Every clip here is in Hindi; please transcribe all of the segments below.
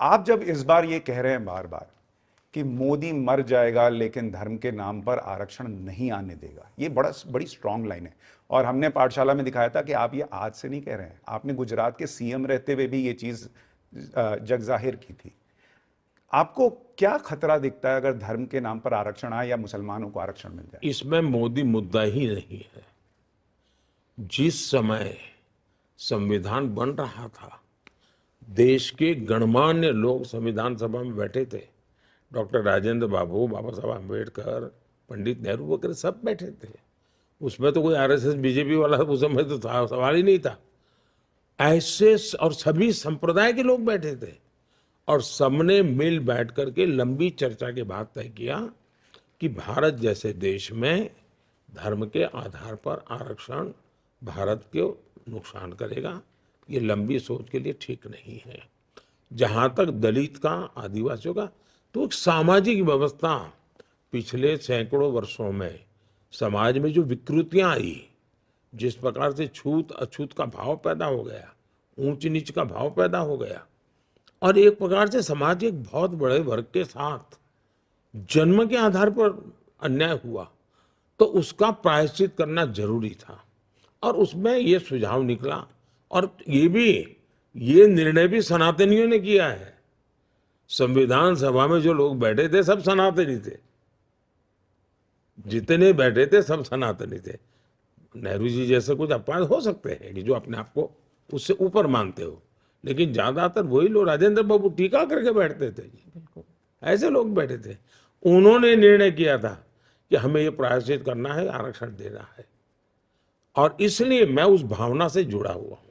आप जब इस बार ये कह रहे हैं बार बार कि मोदी मर जाएगा लेकिन धर्म के नाम पर आरक्षण नहीं आने देगा, ये बड़ी स्ट्रांग लाइन है। और हमने पाठशाला में दिखाया था कि आप ये आज से नहीं कह रहे हैं, आपने गुजरात के सीएम रहते हुए भी ये चीज जग जाहिर की थी। आपको क्या खतरा दिखता है अगर धर्म के नाम पर आरक्षण आए या मुसलमानों को आरक्षण मिल जाए? इसमें मोदी मुद्दा ही नहीं है। जिस समय संविधान बन रहा था, देश के गणमान्य लोग संविधान सभा में बैठे थे। डॉक्टर राजेंद्र बाबू, बाबा साहब अम्बेडकर, पंडित नेहरू वगैरह सब बैठे थे। उसमें तो कोई आरएसएस बीजेपी वाला उस समय तो सवाल ही नहीं था। ऐसे और सभी संप्रदाय के लोग बैठे थे और सबने मिल बैठ करके लंबी चर्चा के बाद तय किया कि भारत जैसे देश में धर्म के आधार पर आरक्षण भारत को नुकसान करेगा। ये लंबी सोच के लिए ठीक नहीं है। जहाँ तक दलित का, आदिवासियों का, तो एक सामाजिक व्यवस्था पिछले सैकड़ों वर्षों में समाज में जो विकृतियां आई, जिस प्रकार से छूत अछूत का भाव पैदा हो गया, ऊंच नीच का भाव पैदा हो गया और एक प्रकार से समाज के एक बहुत बड़े वर्ग के साथ जन्म के आधार पर अन्याय हुआ, तो उसका प्रायश्चित करना जरूरी था। और उसमें ये सुझाव निकला और ये निर्णय भी सनातनियों ने किया है। संविधान सभा में जो लोग बैठे थे सब सनातनी थे, जितने बैठे थे सब सनातनी थे। नेहरू जी जैसे कुछ अपवाद हो सकते हैं कि जो अपने आप को उससे ऊपर मानते हो, लेकिन ज्यादातर वही लोग, राजेंद्र बाबू टीका करके बैठते थे, ऐसे लोग बैठे थे। उन्होंने निर्णय किया था कि हमें ये प्रायश्चित करना है, आरक्षण देना है। और इसलिए मैं उस भावना से जुड़ा हुआ हूं।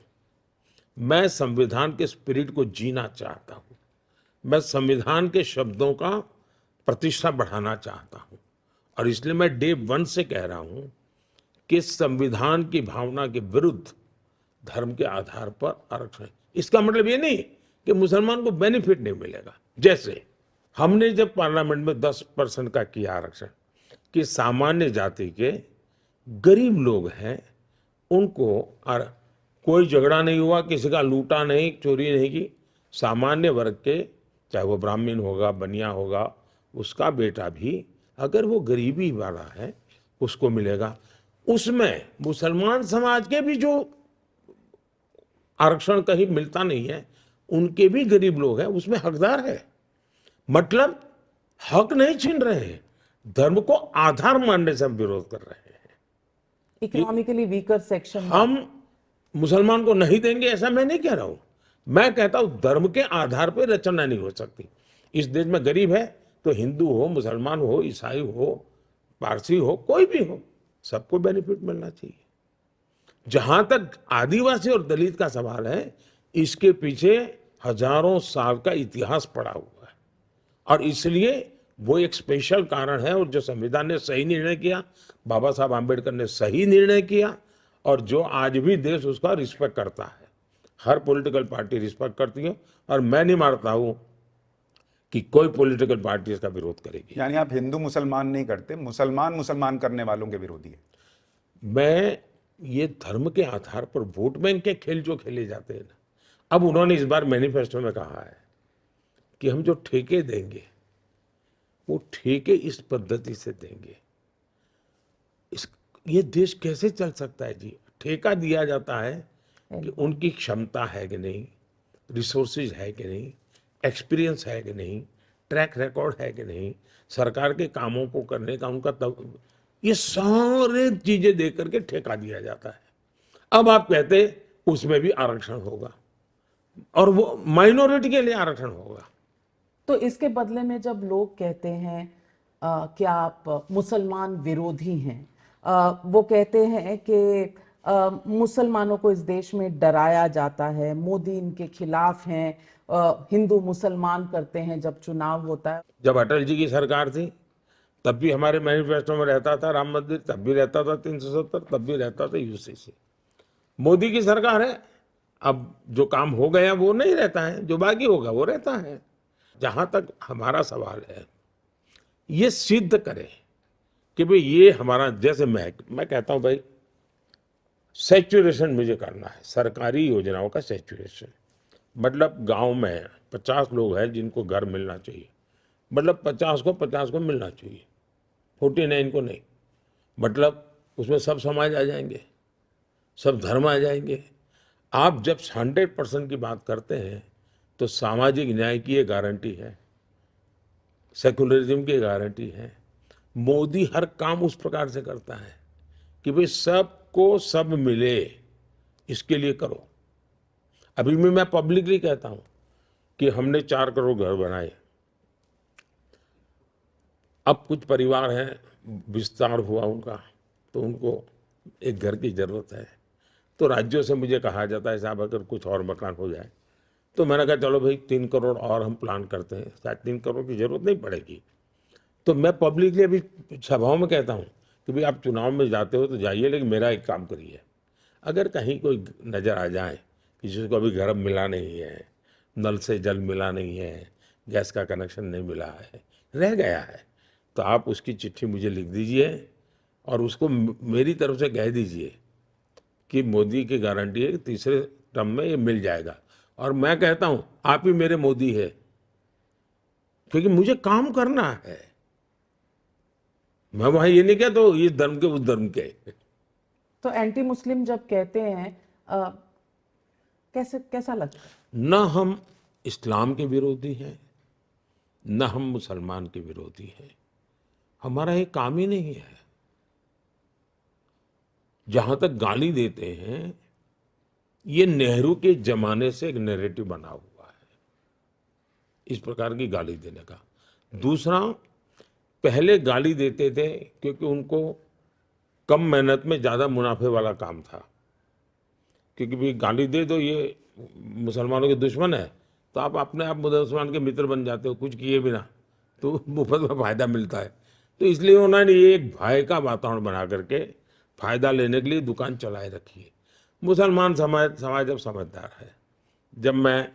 मैं संविधान के स्पिरिट को जीना चाहता हूं। मैं संविधान के शब्दों का प्रतिष्ठा बढ़ाना चाहता हूं और इसलिए मैं डे वन से कह रहा हूं कि संविधान की भावना के विरुद्ध धर्म के आधार पर आरक्षण। इसका मतलब ये नहीं कि मुसलमान को बेनिफिट नहीं मिलेगा। जैसे हमने जब पार्लियामेंट में 10% का किया आरक्षण, कि सामान्य जाति के गरीब लोग हैं उनको कोई झगड़ा नहीं हुआ, किसी का लूटा नहीं, चोरी नहीं की। सामान्य वर्ग के, चाहे वो ब्राह्मण होगा, बनिया होगा, उसका बेटा भी अगर वो गरीबी वाला है उसको मिलेगा। उसमें मुसलमान समाज के भी जो आरक्षण कहीं मिलता नहीं है, उनके भी गरीब लोग हैं, उसमें हकदार है। मतलब हक नहीं छीन रहे हैं, धर्म को आधार मानने से हम विरोध कर रहे हैं। इकोनॉमिकली वीकर सेक्शन हम मुसलमान को नहीं देंगे ऐसा मैं नहीं कह रहा हूं। मैं कहता हूं धर्म के आधार पर रचना नहीं हो सकती। इस देश में गरीब है तो हिंदू हो, मुसलमान हो, ईसाई हो, पारसी हो, कोई भी हो, सबको बेनिफिट मिलना चाहिए। जहां तक आदिवासी और दलित का सवाल है, इसके पीछे हजारों साल का इतिहास पड़ा हुआ है और इसलिए वो एक स्पेशल कारण है। और जो संविधान ने सही निर्णय किया, बाबा साहब आम्बेडकर ने सही निर्णय किया और जो आज भी देश उसका रिस्पेक्ट करता है। हर पॉलिटिकल पार्टी रिस्पेक्ट करती है और मैं नहीं मानता हूं कि कोई पॉलिटिकल पार्टी इसका विरोध करेगी। यानी आप हिंदू मुसलमान नहीं करते, मुसलमान करने वालों के विरोधी है। मैं ये धर्म के आधार पर वोट बैंक के खेल जो खेले जाते हैं ना, अब उन्होंने इस बार मैनिफेस्टो में कहा है कि हम जो ठेके देंगे वो ठेके इस पद्धति से देंगे। ये देश कैसे चल सकता है जी? ठेका दिया जाता है कि उनकी क्षमता है कि नहीं, रिसोर्सेज है कि नहीं, एक्सपीरियंस है कि नहीं, ट्रैक रिकॉर्ड है कि नहीं, सरकार के कामों को करने का उनका ये सारे चीजें देख करके ठेका दिया जाता है। अब आप कहते उसमें भी आरक्षण होगा और वो माइनॉरिटी के लिए आरक्षण होगा। तो इसके बदले में जब लोग कहते हैं कि आप मुसलमान विरोधी हैं, वो कहते हैं कि मुसलमानों को इस देश में डराया जाता है, मोदी इनके खिलाफ हैं, हिंदू मुसलमान करते हैं जब चुनाव होता है। जब अटल जी की सरकार थी तब भी हमारे मैनिफेस्टो में रहता था राम मंदिर, तब भी रहता था 370, तब भी रहता था यूसीसी। मोदी की सरकार है, अब जो काम हो गया वो नहीं रहता है, जो बाकी होगा वो रहता है। जहां तक हमारा सवाल है, ये सिद्ध करें कि भाई ये हमारा, जैसे मैं कहता हूं भाई सैचुरेशन मुझे करना है, सरकारी योजनाओं का सैचुरेशन। मतलब गांव में 50 लोग हैं जिनको घर मिलना चाहिए, मतलब 50 को मिलना चाहिए, 49 को नहीं। मतलब उसमें सब समाज आ जाएंगे, सब धर्म आ जाएंगे। आप जब 100% की बात करते हैं तो सामाजिक न्याय की ये गारंटी है, सेकुलरिज्म की गारंटी है। मोदी हर काम उस प्रकार से करता है कि भाई सबको सब मिले, इसके लिए करो। अभी भी मैं पब्लिकली कहता हूं कि हमने 4 करोड़ घर बनाए। अब कुछ परिवार हैं, विस्तार हुआ उनका, तो उनको एक घर की जरूरत है। तो राज्यों से मुझे कहा जाता है साहब अगर कुछ और मकान हो जाए, तो मैंने कहा चलो भाई 3 करोड़ और हम प्लान करते हैं, शायद 3 करोड़ की जरूरत नहीं पड़ेगी। तो मैं पब्लिकली अभी सभाओं में कहता हूँ कि भाई आप चुनाव में जाते हो तो जाइए, लेकिन मेरा एक काम करिए, अगर कहीं कोई नज़र आ जाए किसी को अभी घर मिला नहीं है, नल से जल मिला नहीं है, गैस का कनेक्शन नहीं मिला है, रह गया है, तो आप उसकी चिट्ठी मुझे लिख दीजिए और उसको मेरी तरफ से कह दीजिए कि मोदी की गारंटी है कि तीसरे टर्म में ये मिल जाएगा। और मैं कहता हूं आप ही मेरे मोदी है, क्योंकि मुझे काम करना है। मैं वहां ये नहीं कहता हूं इस धर्म के उस धर्म के। तो एंटी मुस्लिम जब कहते हैं कैसा लगता है? न हम इस्लाम के विरोधी हैं, न हम मुसलमान के विरोधी हैं, हमारा ये काम ही नहीं है। जहां तक गाली देते हैं, ये नेहरू के जमाने से एक नैरेटिव बना हुआ है, इस प्रकार की गाली देने का। दूसरा, पहले गाली देते थे क्योंकि उनको कम मेहनत में ज्यादा मुनाफे वाला काम था, क्योंकि भाई गाली दे दो ये मुसलमानों के दुश्मन है, तो आप अपने आप मुसलमान के मित्र बन जाते हो, कुछ किए बिना, तो मुफ्त में फायदा मिलता है। तो इसलिए उन्होंने ये एक भय का वातावरण बना करके फायदा लेने के लिए दुकान चलाए रखी है। मुसलमान समाज अब समझदार है। जब मैं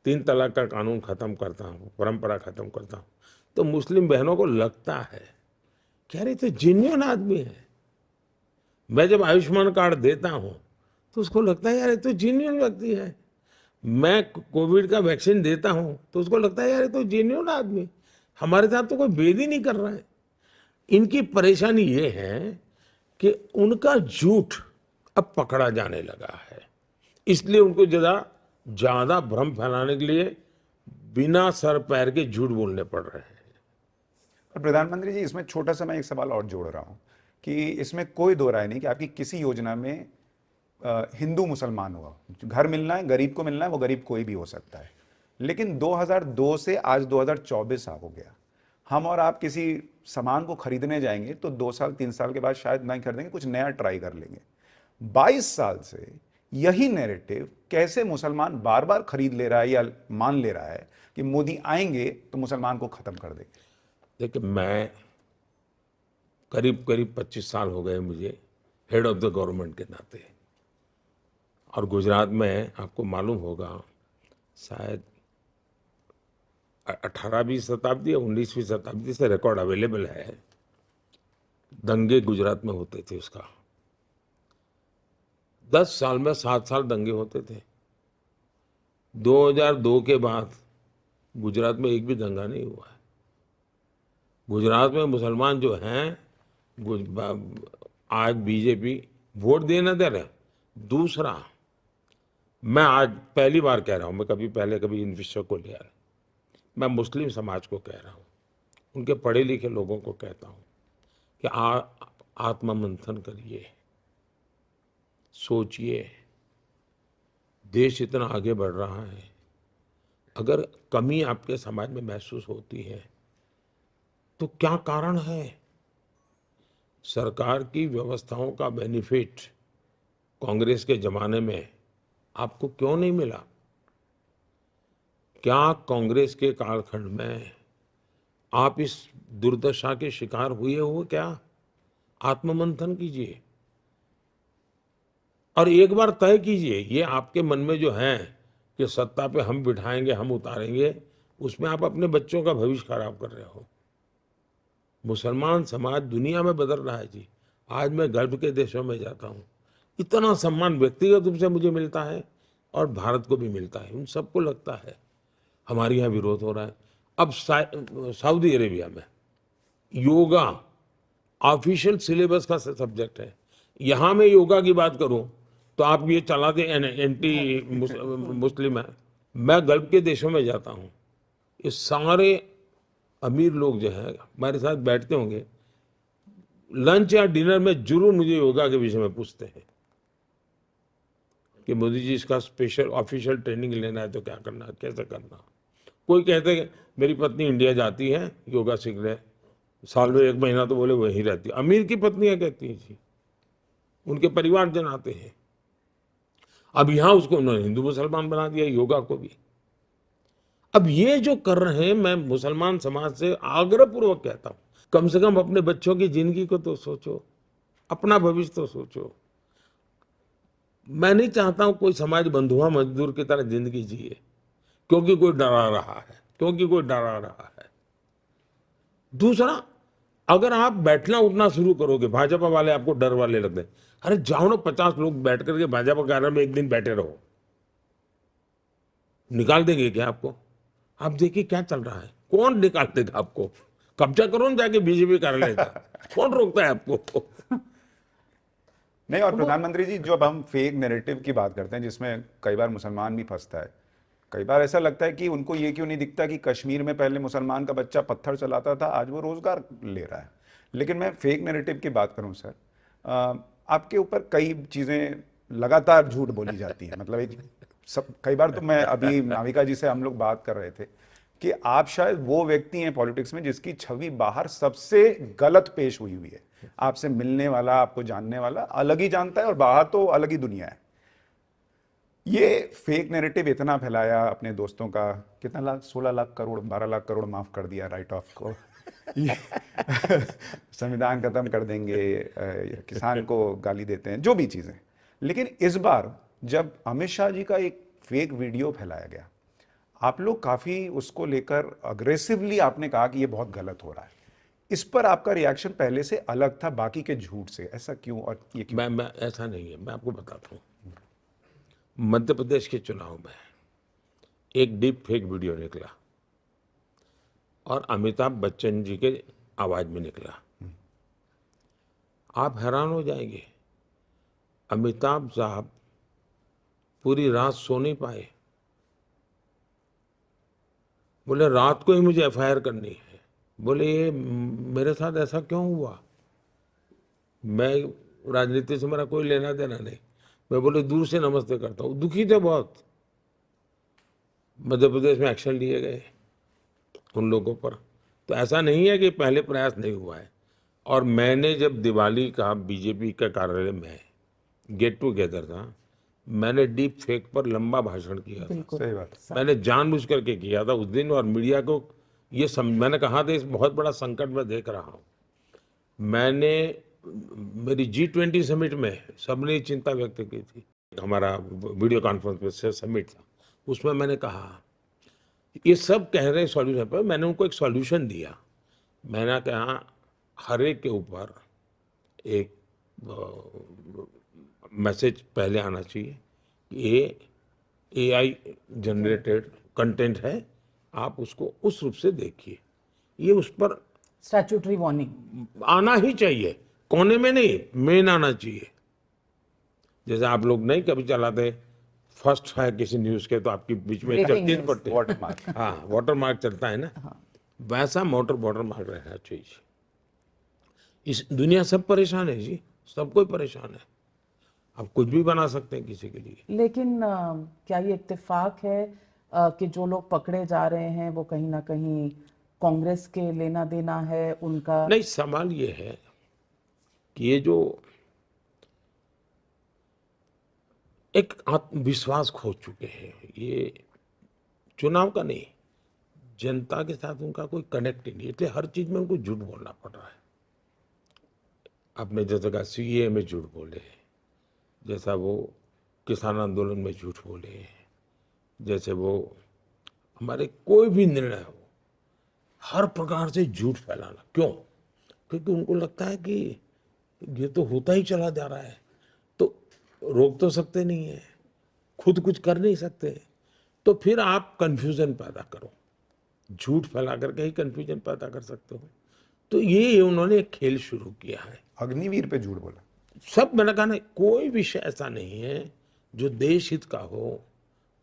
3 तलाक का कानून खत्म करता हूँ, परंपरा खत्म करता हूँ, तो मुस्लिम बहनों को लगता है कि अरे तो जेन्युइन आदमी है। मैं जब आयुष्मान कार्ड देता हूँ तो उसको लगता है यार ये तो जेन्युइन व्यक्ति है। मैं कोविड का वैक्सीन देता हूँ तो उसको लगता है यार ये तो जेन्युइन आदमी, हमारे साथ तो कोई भेद ही नहीं कर रहा है। इनकी परेशानी ये है कि उनका झूठ अब पकड़ा जाने लगा है, इसलिए उनको ज्यादा भ्रम फैलाने के लिए बिना सर पैर के झूठ बोलने पड़ रहे हैं। और प्रधानमंत्री जी, इसमें छोटा सा मैं एक सवाल और जोड़ रहा हूं कि इसमें कोई दो राय नहीं कि आपकी किसी योजना में हिंदू मुसलमान हुआ, घर मिलना है, गरीब को मिलना है, वो गरीब कोई भी हो सकता है। लेकिन 2002 से आज 2024 हो गया, हम और आप किसी सामान को खरीदने जाएंगे तो 2 साल 3 साल के बाद शायद नहीं खरीदेंगे, कुछ नया ट्राई कर लेंगे। 22 साल से यही नैरेटिव कैसे मुसलमान बार बार खरीद ले रहा है या मान ले रहा है कि मोदी आएंगे तो मुसलमान को खत्म कर देंगे। देखिए, मैं करीब 25 साल हो गए मुझे हेड ऑफ द गवर्नमेंट के नाते, और गुजरात में आपको मालूम होगा शायद 18वीं शताब्दी या 19वीं शताब्दी से रिकॉर्ड अवेलेबल है, दंगे गुजरात में होते थे। उसका 10 साल में 7 साल दंगे होते थे। 2002 के बाद गुजरात में एक भी दंगा नहीं हुआ है। गुजरात में मुसलमान जो हैं आज बीजेपी वोट देना दे रहे। दूसरा, मैं आज पहली बार कह रहा हूं, मैं कभी इन विषयों को लिया, मैं मुस्लिम समाज को कह रहा हूं, उनके पढ़े लिखे लोगों को कहता हूं कि आत्ममंथन करिए, सोचिए, देश इतना आगे बढ़ रहा है, अगर कमी आपके समाज में महसूस होती है तो क्या कारण है? सरकार की व्यवस्थाओं का बेनिफिट कांग्रेस के जमाने में आपको क्यों नहीं मिला? क्या कांग्रेस के कालखंड में आप इस दुर्दशा के शिकार हुए हो क्या? आत्ममंथन कीजिए और एक बार तय कीजिए, ये आपके मन में जो है कि सत्ता पे हम बिठाएंगे, हम उतारेंगे, उसमें आप अपने बच्चों का भविष्य खराब कर रहे हो। मुसलमान समाज दुनिया में बदल रहा है जी। आज मैं गल्फ के देशों में जाता हूँ, इतना सम्मान व्यक्तिगत रूप से मुझे मिलता है और भारत को भी मिलता है। उन सबको लगता है हमारे यहाँ विरोध हो रहा है। अब सऊदी अरेबिया में योगा ऑफिशियल सिलेबस का सब्जेक्ट है। यहाँ मैं योगा की बात करूं तो आप ये चला दे एंटी मुस्लिम है। मैं गल्फ के देशों में जाता हूँ, ये सारे अमीर लोग जो है हमारे साथ बैठते होंगे, लंच या डिनर में जरूर मुझे योगा के विषय में पूछते हैं कि मोदी जी इसका स्पेशल ऑफिशियल ट्रेनिंग लेना है तो क्या करना, कैसे करना। कोई कहते हैं मेरी पत्नी इंडिया जाती है योगा सीखने, साल में 1 महीना तो बोले वहीं रहती है। अमीर की पत्नियां कहती हैं जी, उनके परिवारजन आते हैं। अब यहां उसको उन्होंने हिंदू मुसलमान बना दिया, योगा को भी। अब ये जो कर रहे हैं, मैं मुसलमान समाज से आग्रहपूर्वक कहता हूं, कम से कम अपने बच्चों की जिंदगी को तो सोचो, अपना भविष्य तो सोचो। मैं नहीं चाहता हूं कोई समाज बंधुआ मजदूर की तरह जिंदगी जिए क्योंकि कोई डरा रहा है, क्योंकि कोई डरा रहा है। दूसरा, अगर आप बैठना उठना शुरू करोगे, भाजपा वाले आपको डर वाले लगते हैं, अरे जाओ ना 50 लोग बैठ करके भाजपा कार्यालय में एक दिन बैठे रहो, निकाल देंगे क्या आपको? आप देखिए क्या चल रहा है, कौन निकाल देगा आपको? कब्जा करो ना जाके बीजेपी कार्यालय का, कौन रोकता है आपको? नहीं, और प्रधानमंत्री जी, जब हम फेक नैरेटिव की बात करते हैं जिसमें कई बार मुसलमान भी फंसता है, कई बार ऐसा लगता है कि उनको ये क्यों नहीं दिखता कि कश्मीर में पहले मुसलमान का बच्चा पत्थर चलाता था, आज वो रोजगार ले रहा है। लेकिन मैं फेक नैरेटिव की बात करूं सर, आपके ऊपर कई चीज़ें लगातार झूठ बोली जाती हैं। मतलब एक कई बार तो मैं अभी नाविका जी से हम लोग बात कर रहे थे कि आप शायद वो व्यक्ति हैं पॉलिटिक्स में जिसकी छवि बाहर सबसे गलत पेश हुई हुई है। आपसे मिलने वाला, आपको जानने वाला अलग ही जानता है और बाहर तो अलग ही दुनिया है। ये फेक नैरेटिव इतना फैलाया अपने दोस्तों का, कितना लाख, 16 लाख करोड़, 12 लाख करोड़ माफ कर दिया राइट ऑफ को, संविधान खत्म कर देंगे, किसान को गाली देते हैं, जो भी चीजें। लेकिन इस बार जब अमित शाह जी का एक फेक वीडियो फैलाया गया, आप लोग काफी उसको लेकर अग्रेसिवली आपने कहा कि ये बहुत गलत हो रहा है। इस पर आपका रिएक्शन पहले से अलग था बाकी के झूठ से, ऐसा क्यों और ये क्यों? मैं ऐसा नहीं है, मैं आपको बताता हूँ। मध्य प्रदेश के चुनाव में एक डीप फेक वीडियो निकला और अमिताभ बच्चन जी के आवाज में निकला। आप हैरान हो जाएंगे, अमिताभ साहब पूरी रात सो नहीं पाए, बोले रात को ही मुझे एफआईआर करनी है। बोले ये मेरे साथ ऐसा क्यों हुआ? मैं राजनीति से मेरा कोई लेना देना नहीं, मैं बोले दूर से नमस्ते करता हूँ। दुखी थे बहुत। मध्य प्रदेश में एक्शन लिए गए उन लोगों पर। तो ऐसा नहीं है कि पहले प्रयास नहीं हुआ है। और मैंने जब दिवाली का बीजेपी का कार्यालय में गेट टुगेदर था, मैंने डीप फेक पर लंबा भाषण किया था। सही बात। मैंने जानबूझ करके किया था उस दिन, और मीडिया को ये मैंने कहा था इस बहुत बड़ा संकट में देख रहा हूँ। मैंने मेरी G20 समिट में सबने चिंता व्यक्त की थी, हमारा वीडियो कॉन्फ्रेंस पे समिट था, उसमें मैंने कहा ये सब कह रहे हैं सॉल्यूशन पर, मैंने उनको एक सॉल्यूशन दिया। मैंने कहा हर एक के ऊपर एक मैसेज पहले आना चाहिए कि ये AI जनरेटेड कंटेंट है, आप उसको उस रूप से देखिए। ये उस पर स्टैट्यूटरी वार्निंग आना ही चाहिए, कोने में नहीं, मेन आना चाहिए। जैसे आप लोग नहीं कभी चलाते फर्स्ट है किसी न्यूज के तो आपकी बीच में चलती पड़ती है, वाटरमार्क। हाँ वाटर मार्क चलता है ना, वैसा वाटर मार्क रहना चाहिए। इस दुनिया सब परेशान है जी, सब कोई परेशान है। आप कुछ भी बना सकते हैं किसी के लिए। लेकिन क्या ये इत्तेफाक है कि जो लोग पकड़े जा रहे हैं वो कहीं ना कहीं कांग्रेस के लेना देना है उनका? नहीं, सवाल ये है कि ये जो एक आत्मविश्वास खो चुके हैं, ये चुनाव का नहीं, जनता के साथ उनका कोई कनेक्ट ही नहीं, इसलिए हर चीज में उनको झूठ बोलना पड़ रहा है। आपने जैसे कहा CAA में झूठ बोले, जैसा वो किसान आंदोलन में झूठ बोले, जैसे वो हमारे कोई भी निर्णय हो, हर प्रकार से झूठ फैलाना। क्यों? क्योंकि उनको लगता है कि ये तो होता ही चला जा रहा है, तो रोक तो सकते नहीं है। खुद कुछ कर नहीं सकते, तो फिर आप कंफ्यूजन पैदा करो, झूठ फैला करके ही कंफ्यूजन पैदा कर सकते हो। तो ये उन्होंने एक खेल शुरू किया है। अग्निवीर पे झूठ बोला। सब मैंने कहा ना, कोई विषय ऐसा नहीं है जो देश हित का हो,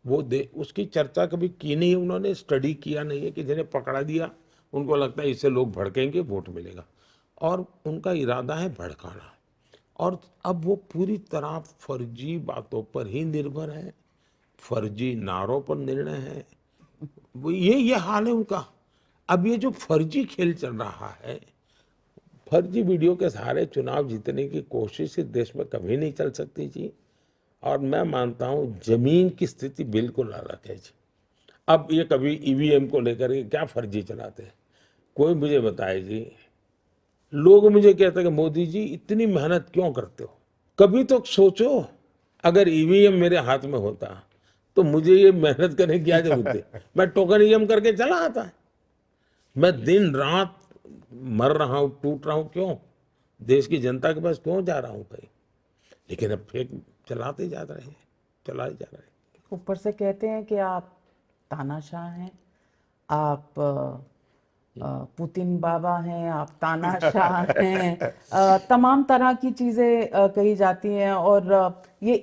वो उसकी चर्चा कभी की नहीं है उन्होंने, स्टडी किया नहीं है कि जिन्हें पकड़ा दिया उनको लगता है इससे लोग भड़केंगे, वोट मिलेगा, और उनका इरादा है भड़काना। और अब वो पूरी तरह फर्जी बातों पर ही निर्भर है, फर्जी नारों पर निर्णय है, वो ये हाल है उनका। अब ये जो फर्जी खेल चल रहा है, फर्जी वीडियो के सहारे चुनाव जीतने की कोशिश इस देश में कभी नहीं चल सकती जी। और मैं मानता हूं जमीन की स्थिति बिल्कुल अलग है जी। अब ये कभी ईवीएम को लेकर के क्या फर्जी चलाते हैं, कोई मुझे बताए जी। लोग मुझे कहते हैं कि मोदी जी इतनी मेहनत क्यों करते हो, कभी तो सोचो अगर ईवीएम मेरे हाथ में होता तो मुझे ये मेहनत करने की क्या जरूरत है, मैं टोकन ईवीएम करके चला आता। मैं दिन रात मर रहा हूं, टूट रहा हूं, क्यों? देश की जनता के पास क्यों जा रहा हूं कहीं? लेकिन अब फेक चलाते जा रहे हैं, चलाए जा रहे हैं। ऊपर से कहते हैं कि आप तानाशाह हैं, आप पुतिन बाबा हैं, आप तानाशाह हैं, तमाम तरह की चीजें कही जाती हैं। और ये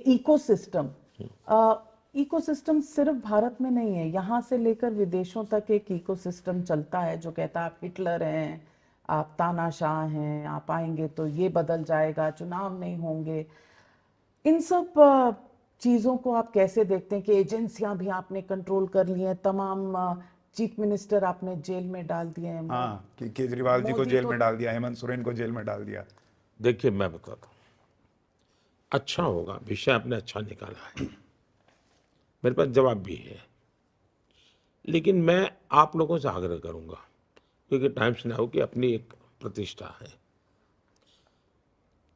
इकोसिस्टम सिर्फ भारत में नहीं है, यहाँ से लेकर विदेशों तक एक इकोसिस्टम चलता है जो कहता है आप हिटलर हैं, आप तानाशाह हैं, आप आएंगे तो ये बदल जाएगा, चुनाव नहीं होंगे। इन सब चीजों को आप कैसे देखते हैं कि एजेंसियां भी आपने कंट्रोल कर ली हैं, तमाम चीफ मिनिस्टर आपने जेल में डाल दिए हैं। हाँ, कि केजरीवाल जी को जेल में डाल दिया, हेमंत सोरेन को जेल में डाल दिया। देखिए मैं बताता हूँ, अच्छा होगा, विषय आपने अच्छा निकाला है, मेरे पास जवाब भी है, लेकिन मैं आप लोगों से आग्रह करूंगा, क्योंकि टाइम्स नाउ की अपनी एक प्रतिष्ठा है,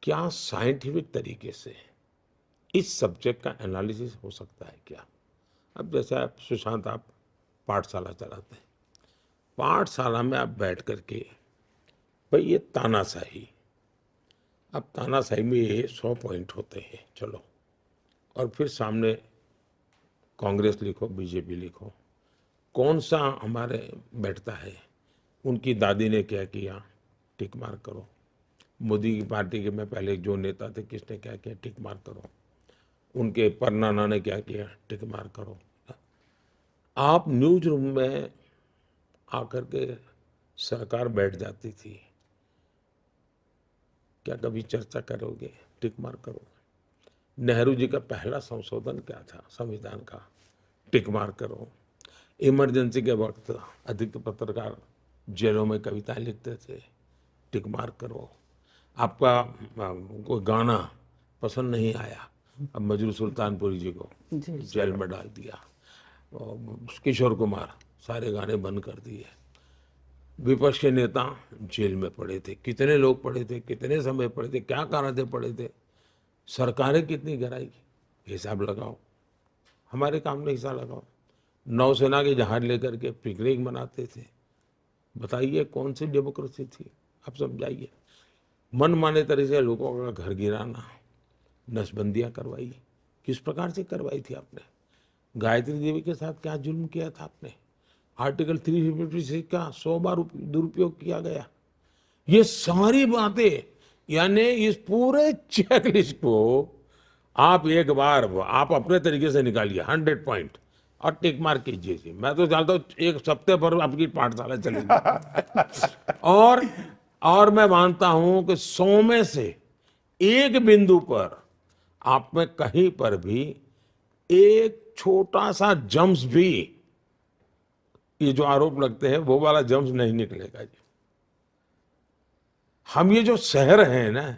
क्या साइंटिफिक तरीके से इस सब्जेक्ट का एनालिसिस हो सकता है क्या? अब जैसे आप सुशांत, आप पाठशाला चलाते हैं, पाठशाला में आप बैठ करके भाई ये तानाशाही, अब तानाशाही में ये 100 पॉइंट होते हैं, चलो, और फिर सामने कांग्रेस लिखो, बीजेपी लिखो, कौन सा हमारे बैठता है, उनकी दादी ने क्या किया, टिक मार करो, मोदी की पार्टी के में पहले जो नेता थे किसने क्या किया, टिक मार करो, उनके परनाना ने क्या किया, टिक मार करो। आप न्यूज रूम में आकर के सरकार बैठ जाती थी, क्या कभी चर्चा करोगे, टिक मार करो। नेहरू जी का पहला संशोधन क्या था संविधान का, टिक मार करो। इमरजेंसी के वक्त अधिक पत्रकार जेलों में कविताएं लिखते थे, टिक मार करो। आपका कोई गाना पसंद नहीं आया, अब मजरू सुल्तानपुरी जी को जेल में डाल दिया, किशोर कुमार सारे गाने बंद कर दिए, विपक्ष के नेता जेल में पड़े थे, कितने लोग पड़े थे, कितने समय पड़े थे, क्या कारण थे पड़े थे, सरकारें कितनी गिराएगी, हिसाब लगाओ, हमारे काम में हिसाब लगाओ। नौसेना के जहाज लेकर के पिकनिक मनाते थे, बताइए कौन सी डेमोक्रेसी थी, आप समझाइए। मन माने तरीके से लोगों का घर गिराना, नसबंदियां करवाई, किस प्रकार से करवाई थी आपने? गायत्री देवी के साथ क्या जुल्म किया था आपने? आर्टिकल 356 का 100 बार दुरुपयोग किया गया। ये सारी बातें, यानी इस पूरे चेकलिस्ट को आप एक बार आप अपने तरीके से निकालिए 100 पॉइंट और टिक मार कीजिए जी। मैं तो चाहता हूँ एक हफ्ते पर आपकी पाठशाला चलेगी। और मैं मानता हूं कि 100 में से एक बिंदु पर आप में कहीं पर भी एक छोटा सा जम्स भी, ये जो आरोप लगते हैं वो वाला जम्स नहीं निकलेगा जी। हम ये जो शहर हैं ना,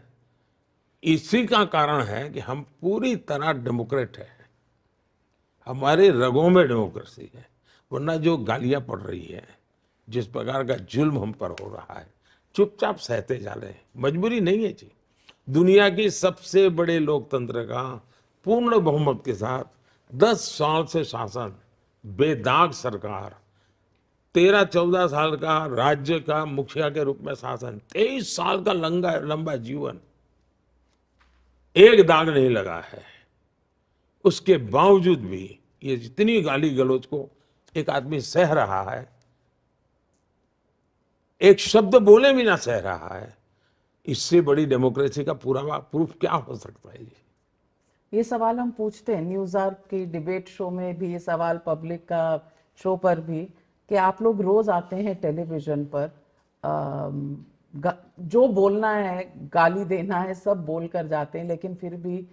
इसी का कारण है कि हम पूरी तरह डेमोक्रेट है, हमारे रगों में डेमोक्रेसी है। वरना जो गालियां पड़ रही है, जिस प्रकार का जुल्म हम पर हो रहा है, चुपचाप सहते जा रहे हैं, मजबूरी नहीं है जी। दुनिया की सबसे बड़े लोकतंत्र का पूर्ण बहुमत के साथ 10 साल से शासन, बेदाग सरकार, 13-14 साल का राज्य का मुखिया के रूप में शासन, 23 साल का लंबा जीवन, एक दाग नहीं लगा है। उसके बावजूद भी ये जितनी गाली गलौज को एक आदमी सह रहा है, एक शब्द बोले भी ना सह रहा है, इससे बड़ी डेमोक्रेसी का पूरा प्रूफ क्या हो सकता है जी? ये सवाल हम पूछते हैं न्यूज आर्क की डिबेट शो में भी, ये सवाल पब्लिक का शो पर भी, कि आप लोग रोज आते हैं टेलीविजन पर, जो बोलना है, गाली देना है, सब बोल कर जाते हैं, लेकिन फिर भी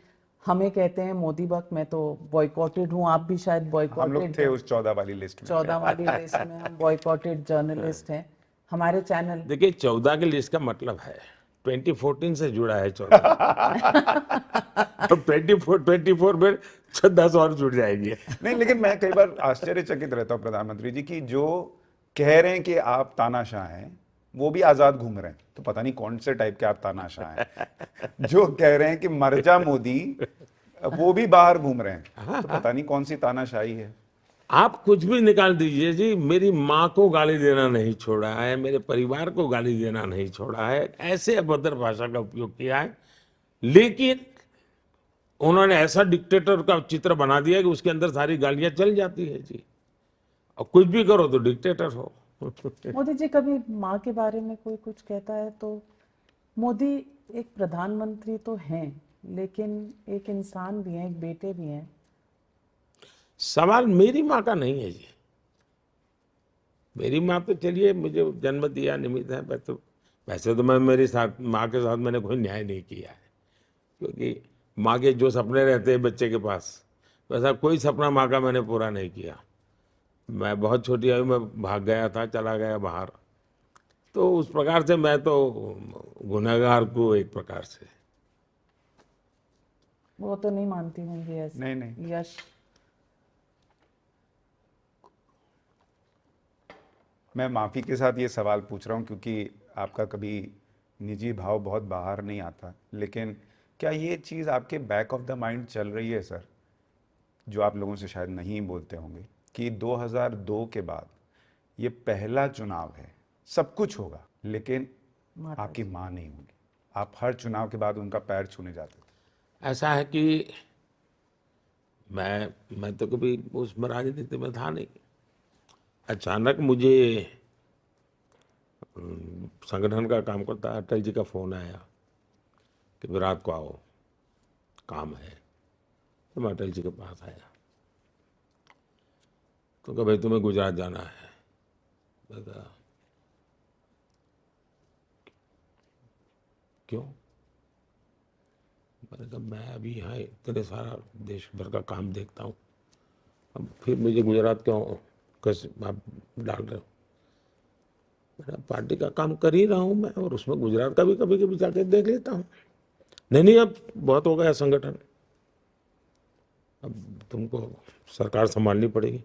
हमें कहते हैं मोदी वक्त मैं तो बॉयकॉटेड हूँ, आप भी शायद हम लोग बॉयकॉटेड थे उस 14 वाली लिस्ट में। 14 वाली लिस्ट में हम बॉयकॉटेड जर्नलिस्ट हैं। हमारे चैनल देखिए 14 की लिस्ट का मतलब है 2014 से जुड़ा है 14। अब 24 में 10 और जुड़ जाएंगे। नहीं, लेकिन मैं कई बार आश्चर्यचकित रहता हूँ प्रधानमंत्री जी की, जो कह रहे हैं कि आप तानाशाह हैं वो भी आजाद घूम रहे हैं, तो पता नहीं कौन से टाइप के आप तानाशाह हैं। जो कह रहे हैं कि मर जा मोदी, वो भी बाहर घूम रहे हैं, तो पता नहीं कौन सी तानाशाही है। आप कुछ भी निकाल दीजिए जी, मेरी माँ को गाली देना नहीं छोड़ा है, मेरे परिवार को गाली देना नहीं छोड़ा है, ऐसे अभद्र भाषा का उपयोग किया है, लेकिन उन्होंने ऐसा डिक्टेटर का चित्र बना दिया कि उसके अंदर सारी गालियां चल जाती है जी। और कुछ भी करो तो डिक्टेटर हो। मोदी जी, कभी माँ के बारे में कोई कुछ कहता है तो, मोदी एक प्रधानमंत्री तो हैं, लेकिन एक इंसान भी हैं, एक बेटे भी हैं। सवाल मेरी माँ का नहीं है जी। मेरी माँ तो चलिए मुझे जन्म दिया निमित्त है, वैसे तो मैं मेरी साथ माँ के साथ मैंने कोई न्याय नहीं किया है, क्योंकि माँ के जो सपने रहते हैं बच्चे के पास, वैसा कोई सपना माँ का मैंने पूरा नहीं किया। मैं बहुत छोटी आयु में भाग गया था, चला गया बाहर, तो उस प्रकार से मैं तो गुनहगार को एक प्रकार से। वो तो नहीं मानती होंगी ऐसे। नहीं। यश, मैं माफ़ी के साथ ये सवाल पूछ रहा हूँ क्योंकि आपका कभी निजी भाव बहुत बाहर नहीं आता, लेकिन क्या ये चीज़ आपके बैक ऑफ द माइंड चल रही है सर, जो आप लोगों से शायद नहीं बोलते होंगे, कि 2002 के बाद ये पहला चुनाव है, सब कुछ होगा लेकिन आपकी माँ नहीं होगी, आप हर चुनाव के बाद उनका पैर छूने जाते थे। ऐसा है कि मैं तो कभी उसमें राजनीति में था नहीं। अचानक मुझे संगठन का काम करता अटल जी का फोन आया कि रात को आओ, काम है। तो मैं अटल जी के पास आया, तो कहा भाई तुम्हें गुजरात जाना है। मैं क्यों? मैंने कहा मैं अभी यहाँ इतने सारा देश भर का काम देखता हूँ, अब फिर मुझे गुजरात क्यों कैसे आप डाल रहे हो? मेरा पार्टी का काम कर ही रहा हूँ मैं, और उसमें गुजरात का भी कभी कभी जाके देख लेता हूँ। नहीं, अब बहुत हो गया संगठन, अब तुमको सरकार संभालनी पड़ेगी।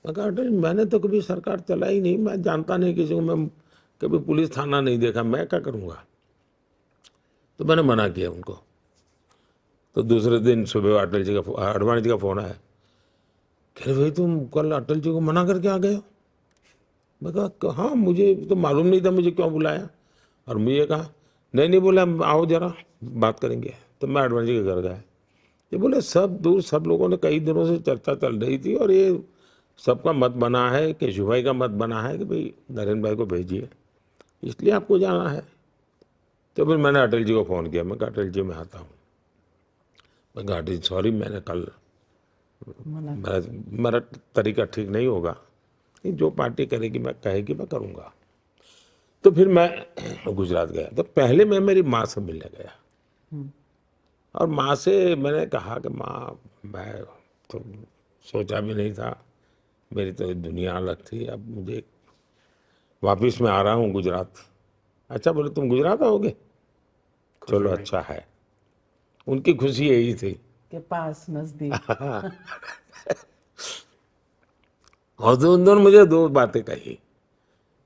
मैं कहा अटल मैंने तो कभी सरकार चलाई नहीं, मैं जानता नहीं किसी को, मैं कभी पुलिस थाना नहीं देखा, मैं क्या करूँगा? तो मैंने मना किया उनको। तो दूसरे दिन सुबह अटल जी का आडवाणी जी का फोन आया, कह रहे भाई तुम कल अटल जी को मना करके आ गए हो? मैं कहा हाँ, मुझे तो मालूम नहीं था मुझे क्यों बुलाया। और मुझे कहा नहीं बोला आओ जरा बात करेंगे। तो मैं आडवाणी जी के घर गया। ये बोले सब लोगों ने कई दिनों से चर्चा चल रही थी और ये सबका मत बना है, केशु भाई का मत बना है कि भाई नरेंद्र भाई को भेजिए, इसलिए आपको जाना है। तो फिर मैंने अटल जी को फ़ोन किया, मैं कहा अटल जी मैं आता हूँ। मैं कहा अटल सॉरी, मैंने कल मेरा तरीका ठीक नहीं होगा, जो पार्टी करेगी मैं कहेगी मैं करूँगा। तो फिर मैं गुजरात गया। तो पहले मैं मेरी माँ से मिलने गया और माँ से मैंने कहा कि माँ मैं तो सोचा भी नहीं था, मेरी तो दुनिया अलग थी, अब मुझे वापस मैं आ रहा हूँ गुजरात। अच्छा, बोले तुम गुजरात आओगे? चलो अच्छा है। उनकी खुशी यही थी के पास नजदीक। और तो उन दोनों मुझे दो बातें कही,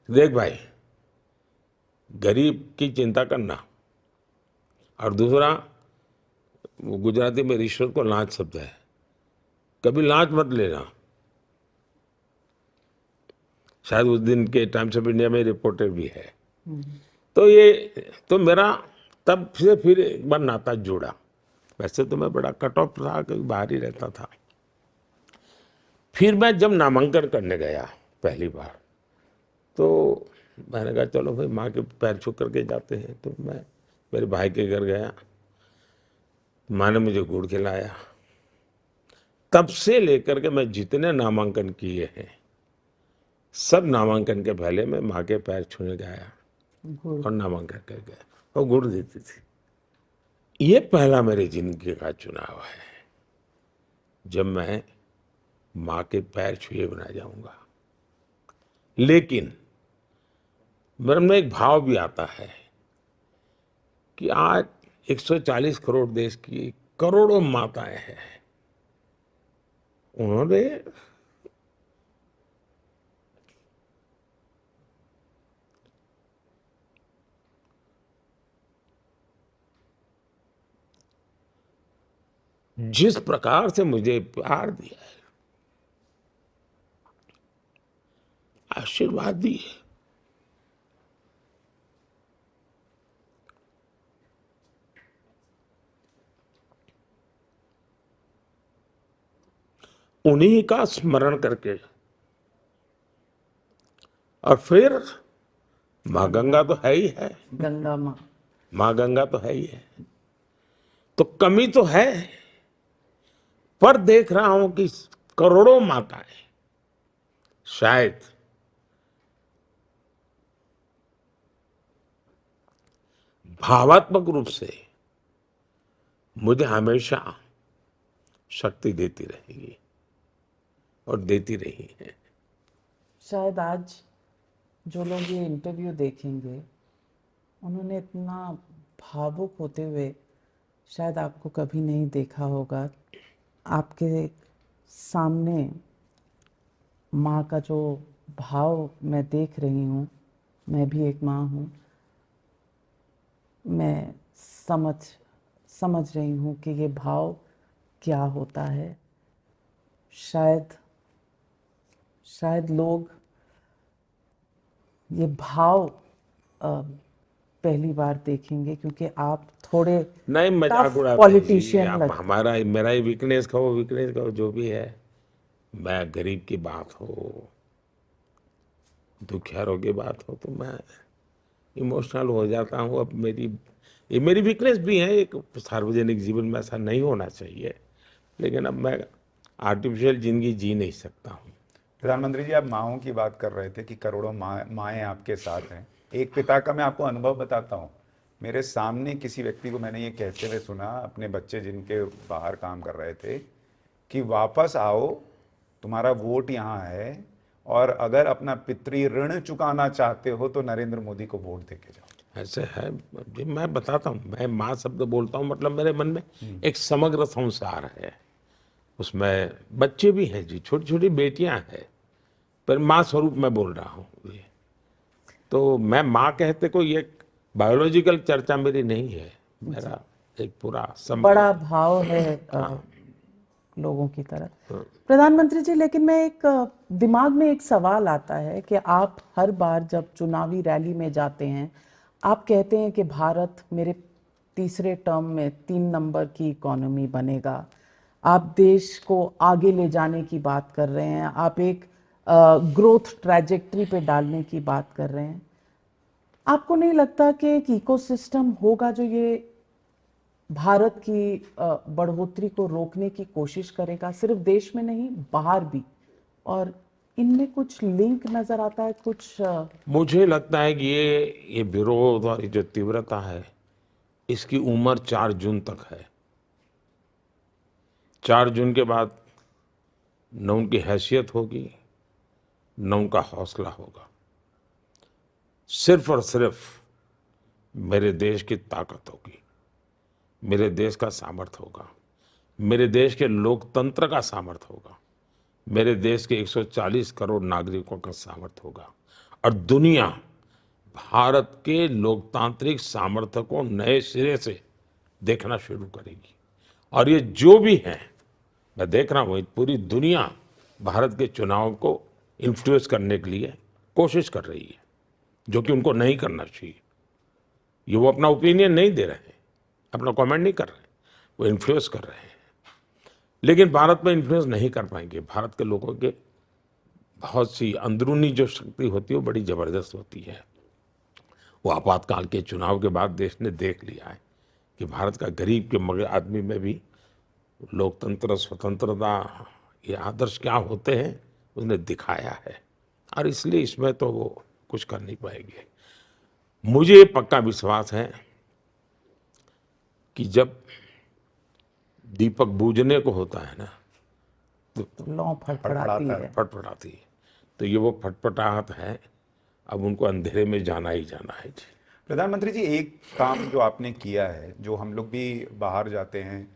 देख भाई गरीब की चिंता करना, और दूसरा वो गुजराती में रिश्वत को लांच शब्द है, कभी लांच मत लेना। शायद उस दिन के टाइम्स ऑफ इंडिया में रिपोर्टर भी है। तो ये तो मेरा तब से फिर एक बार नाता जुड़ा। वैसे तो मैं बड़ा कट ऑफ था, कहीं बाहर ही रहता था। फिर मैं जब नामांकन करने गया पहली बार, तो मैंने कहा चलो भाई माँ के पैर छू करके जाते हैं। तो मैं मेरे भाई के घर गया, माँ ने मुझे गुड़ खिलाया। तब से लेकर के मैं जितने नामांकन किए हैं, सब नामांकन के पहले मैं माँ के पैर छूने गया गुड़। और नामांकन कर गया, और गुड़ देती थी। ये पहला मेरे जिंदगी का चुनाव है जब मैं माँ के पैर छुए बिना जाऊंगा। लेकिन मेरे में एक भाव भी आता है कि आज 140 करोड़ देश की करोड़ों माताएं हैं, उन्होंने जिस प्रकार से मुझे प्यार दिया है, आशीर्वाद दी है, उन्हीं का स्मरण करके, और फिर माँ गंगा तो है ही है, गंगा माँ। माँ गंगा तो है ही है। तो कमी तो है, पर देख रहा हूं कि करोड़ों माताएं शायद भावात्मक रूप से मुझे हमेशा शक्ति देती रहेगी और देती रही है। शायद आज जो लोग ये इंटरव्यू देखेंगे, उन्होंने इतना भावुक होते हुए शायद आपको कभी नहीं देखा होगा। आपके सामने माँ का जो भाव मैं देख रही हूँ, मैं भी एक माँ हूँ, मैं समझ रही हूँ कि ये भाव क्या होता है। शायद लोग ये भाव पहली बार देखेंगे, क्योंकि आप थोड़े नहीं, मजाक टफ उड़ाते हैं पॉलिटिशियन आप। लगते। हमारा मेरा ही वीकनेस का, वो वीकनेस का जो भी है, मैं गरीब की बात हो, दुखियारों की बात हो, तो मैं इमोशनल हो जाता हूँ। अब ये मेरी वीकनेस भी है। एक सार्वजनिक जीवन में ऐसा नहीं होना चाहिए, लेकिन अब मैं आर्टिफिशियल जिंदगी जी नहीं सकता हूँ। प्रधानमंत्री जी, आप माओं की बात कर रहे थे कि करोड़ों माएँ आपके साथ हैं। एक पिता का मैं आपको अनुभव बताता हूँ। मेरे सामने किसी व्यक्ति को मैंने ये कहते हुए सुना, अपने बच्चे जिनके बाहर काम कर रहे थे, कि वापस आओ, तुम्हारा वोट यहाँ है, और अगर अपना पितृ ऋण चुकाना चाहते हो तो नरेंद्र मोदी को वोट देके जाओ। ऐसे है जी, मैं बताता हूँ। मैं माँ शब्द बोलता हूँ, मतलब मेरे मन में एक समग्र संसार है, उसमें बच्चे भी हैं जी, छोटी छोटी बेटियां हैं, पर माँ स्वरूप मैं बोल रहा हूँ ये। तो मैं माँ कहते कोई एक बायोलॉजिकल चर्चा मेरी नहीं है, मेरा एक पूरा बड़ा भाव है लोगों की तरह। प्रधानमंत्री जी, लेकिन मैं दिमाग में एक सवाल आता है कि आप हर बार जब चुनावी रैली में जाते हैं, आप कहते हैं कि भारत मेरे तीसरे टर्म में 3 नंबर की इकोनॉमी बनेगा। आप देश को आगे ले जाने की बात कर रहे हैं, आप एक ग्रोथ ट्रैजेक्टरी पे डालने की बात कर रहे हैं। आपको नहीं लगता कि एक इकोसिस्टम होगा जो ये भारत की बढ़ोतरी को रोकने की कोशिश करेगा, सिर्फ देश में नहीं बाहर भी? और इनमें कुछ लिंक नजर आता है कुछ? मुझे लगता है कि ये विरोध और ये जो तीव्रता है, इसकी उम्र 4 जून तक है। 4 जून के बाद न उनकी हैसियत होगी, न उनका हौसला होगा। सिर्फ और सिर्फ मेरे देश की ताकत होगी, मेरे देश का सामर्थ्य होगा, मेरे देश के लोकतंत्र का सामर्थ्य होगा, मेरे देश के 140 करोड़ नागरिकों का सामर्थ्य होगा, और दुनिया भारत के लोकतांत्रिक सामर्थ्य को नए सिरे से देखना शुरू करेगी। और ये जो भी है, मैं देख रहा हूँ पूरी दुनिया भारत के चुनाव को इन्फ्लुएंस करने के लिए कोशिश कर रही है, जो कि उनको नहीं करना चाहिए। ये वो अपना ओपिनियन नहीं दे रहे हैं, अपना कमेंट नहीं कर रहे हैं, वो इन्फ्लुएंस कर रहे हैं, लेकिन भारत में इन्फ्लुएंस नहीं कर पाएंगे। भारत के लोगों के बहुत सी अंदरूनी जो शक्ति होती है वो बड़ी जबरदस्त होती है। वो आपातकाल के चुनाव के बाद देश ने देख लिया है कि भारत का गरीब के मगर आदमी में भी लोकतंत्र, स्वतंत्रता, ये आदर्श क्या होते हैं उसने दिखाया है, और इसलिए इसमें तो वो कुछ कर नहीं पाएंगे। मुझे पक्का विश्वास है कि जब दीपक बूझने को होता है ना तो लौ फड़फड़ाती है। फटफटाती है, तो ये वो फटफटाहट है। अब उनको अंधेरे में जाना ही जाना है जी। प्रधानमंत्री जी, एक काम जो आपने किया है, जो हम लोग भी बाहर जाते हैं,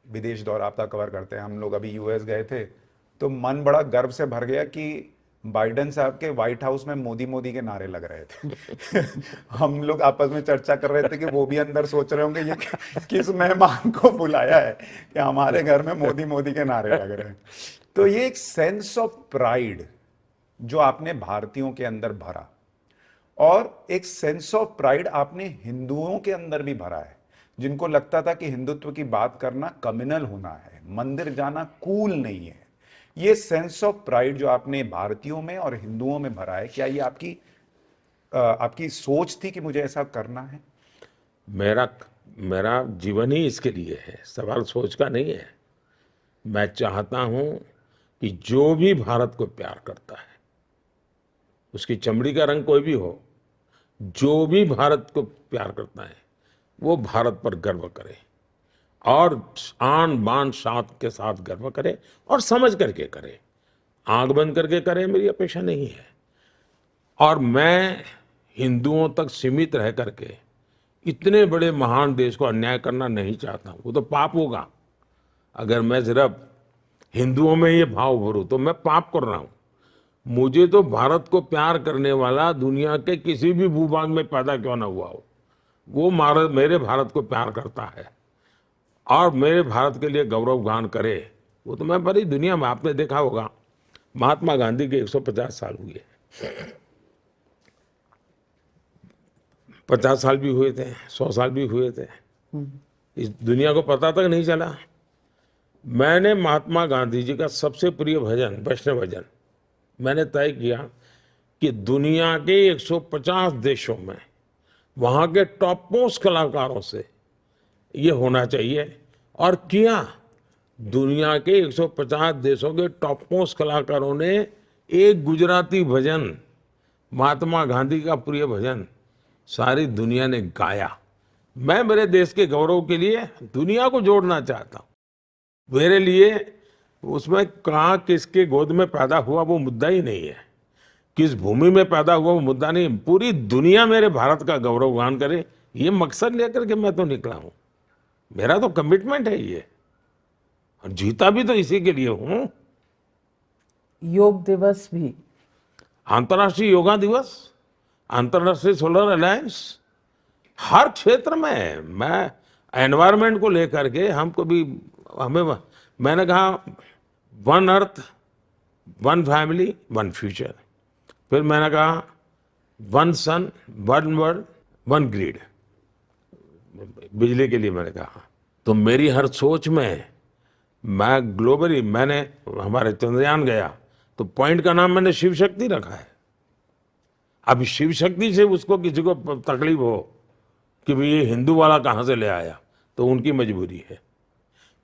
विदेश दौरा आपका कवर करते हैं, हम लोग अभी यूएस गए थे, तो मन बड़ा गर्व से भर गया कि बाइडेन साहब के व्हाइट हाउस में मोदी मोदी के नारे लग रहे थे। हम लोग आपस में चर्चा कर रहे थे कि वो भी अंदर सोच रहे होंगे ये किस मेहमान को बुलाया है कि हमारे घर में मोदी मोदी के नारे लग रहे हैं। तो ये एक सेंस ऑफ प्राइड जो आपने भारतीयों के अंदर भरा, और एक सेंस ऑफ प्राइड आपने हिंदुओं के अंदर भी भरा है, जिनको लगता था कि हिंदुत्व की बात करना कम्युनल होना है, मंदिर जाना कूल नहीं है। ये सेंस ऑफ प्राइड जो आपने भारतीयों में और हिंदुओं में भरा है, क्या ये आपकी सोच थी कि मुझे ऐसा करना है? मेरा जीवन ही इसके लिए है, सवाल सोच का नहीं है। मैं चाहता हूं कि जो भी भारत को प्यार करता है, उसकी चमड़ी का रंग कोई भी हो, जो भी भारत को प्यार करता है वो भारत पर गर्व करे, और आन बान शान के साथ गर्व करे, और समझ करके करे। आंख बंद करके करे मेरी अपेक्षा नहीं है। और मैं हिंदुओं तक सीमित रह करके इतने बड़े महान देश को अन्याय करना नहीं चाहता हूं। वो तो पाप होगा। अगर मैं सिर्फ हिंदुओं में ये भाव भरूं तो मैं पाप कर रहा हूं। मुझे तो भारत को प्यार करने वाला दुनिया के किसी भी भूभाग में पैदा क्यों ना हुआ हो, वो मेरे भारत को प्यार करता है और मेरे भारत के लिए गौरव गान करे, वो तो मैं बड़ी दुनिया में, आपने देखा होगा महात्मा गांधी के 150 साल हुए, 50 साल भी हुए थे, 100 साल भी हुए थे, इस दुनिया को पता तक नहीं चला। मैंने महात्मा गांधी जी का सबसे प्रिय भजन, वैष्णव भजन, मैंने तय किया कि दुनिया के 150 देशों में वहाँ के टॉप मोस्ट कलाकारों से ये होना चाहिए, और किया। दुनिया के 150 देशों के टॉप मोस्ट कलाकारों ने एक गुजराती भजन, महात्मा गांधी का प्रिय भजन, सारी दुनिया ने गाया। मैं मेरे देश के गौरव के लिए दुनिया को जोड़ना चाहता हूँ। मेरे लिए उसमें कहाँ किसके गोद में पैदा हुआ वो मुद्दा ही नहीं है, किस भूमि में पैदा हुआ वो मुद्दा नहीं। पूरी दुनिया मेरे भारत का गौरव गान करे, ये मकसद लेकर के मैं तो निकला हूँ। मेरा तो कमिटमेंट है ये, और जीता भी तो इसी के लिए हूँ। योग दिवस भी, अंतर्राष्ट्रीय योगा दिवस, अंतर्राष्ट्रीय सोलर अलायंस, हर क्षेत्र में मैं एनवायरनमेंट को लेकर के मैंने कहा one earth, one family, one future. फिर मैंने कहा वन सन, वन वर्ल्ड, वन ग्रिड, बिजली के लिए मैंने कहा। तो मेरी हर सोच में मैं ग्लोबली, मैंने हमारे चंद्रयान गया तो पॉइंट का नाम मैंने शिव शक्ति रखा है। अब शिव शक्ति से उसको किसी को तकलीफ हो कि भाई ये हिंदू वाला कहाँ से ले आया, तो उनकी मजबूरी है।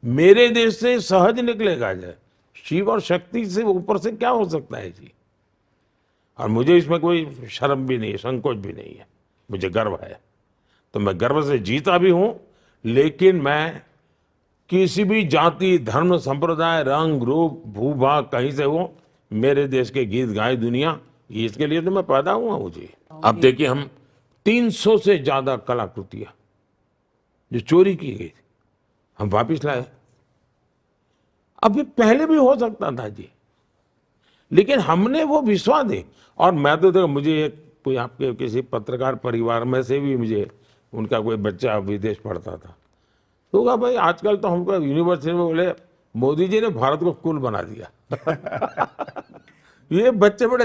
मेरे देश से सहज निकलेगा जाए, शिव और शक्ति से ऊपर से क्या हो सकता है जी। और मुझे इसमें कोई शर्म भी नहीं है, संकोच भी नहीं है, मुझे गर्व है। तो मैं गर्व से जीता भी हूं, लेकिन मैं किसी भी जाति, धर्म, संप्रदाय, रंग, रूप, भूभाग कहीं से हो, मेरे देश के गीत गाए दुनिया, इसके लिए तो मैं पैदा हुआ हूं जी। अब देखिए, हम 300 से ज्यादा कलाकृतियां जो चोरी की गई थी हम वापिस लाए। अभी पहले भी हो सकता था जी, लेकिन हमने वो विश्वास दी। और मैं तो देखो, मुझे कोई आपके किसी पत्रकार परिवार में से भी, मुझे उनका कोई बच्चा विदेश पढ़ता था, तो कहा भाई आजकल तो हमको यूनिवर्सिटी में बोले मोदी जी ने भारत को कूल बना दिया। ये बच्चे बड़े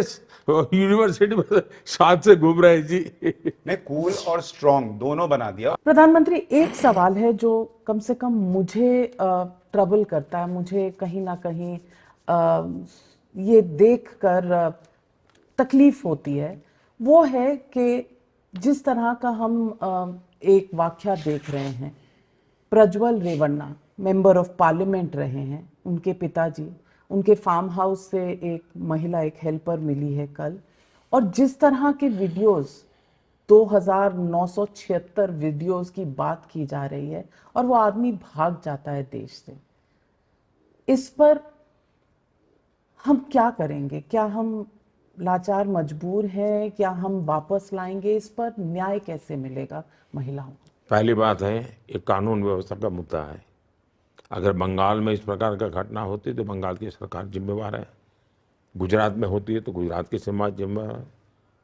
यूनिवर्सिटी में साथ से घूम रहे हैं जी। नहीं, कूल और स्ट्रांग दोनों बना दिया। प्रधानमंत्री, एक सवाल है जो कम से कम मुझे ट्रबल करता है, मुझे कहीं ना कहीं ये देखकर तकलीफ होती है। वो है कि जिस तरह का हम एक वाकया देख रहे हैं, Prajwal Revanna member of parliament रहे हैं, उनके पिताजी, उनके फार्म हाउस से एक महिला, एक हेल्पर मिली है कल, और जिस तरह के वीडियोस 2976 वीडियोस की बात की जा रही है और वो आदमी भाग जाता है देश से। इस पर हम क्या करेंगे? क्या हम लाचार मजबूर हैं? क्या हम वापस लाएंगे? इस पर न्याय कैसे मिलेगा महिलाओं को? पहली बात है, ये कानून व्यवस्था का मुद्दा है। अगर बंगाल में इस प्रकार का घटना होती तो बंगाल की सरकार जिम्मेवार है, गुजरात में होती है तो गुजरात की समाज जिम्मेवार है,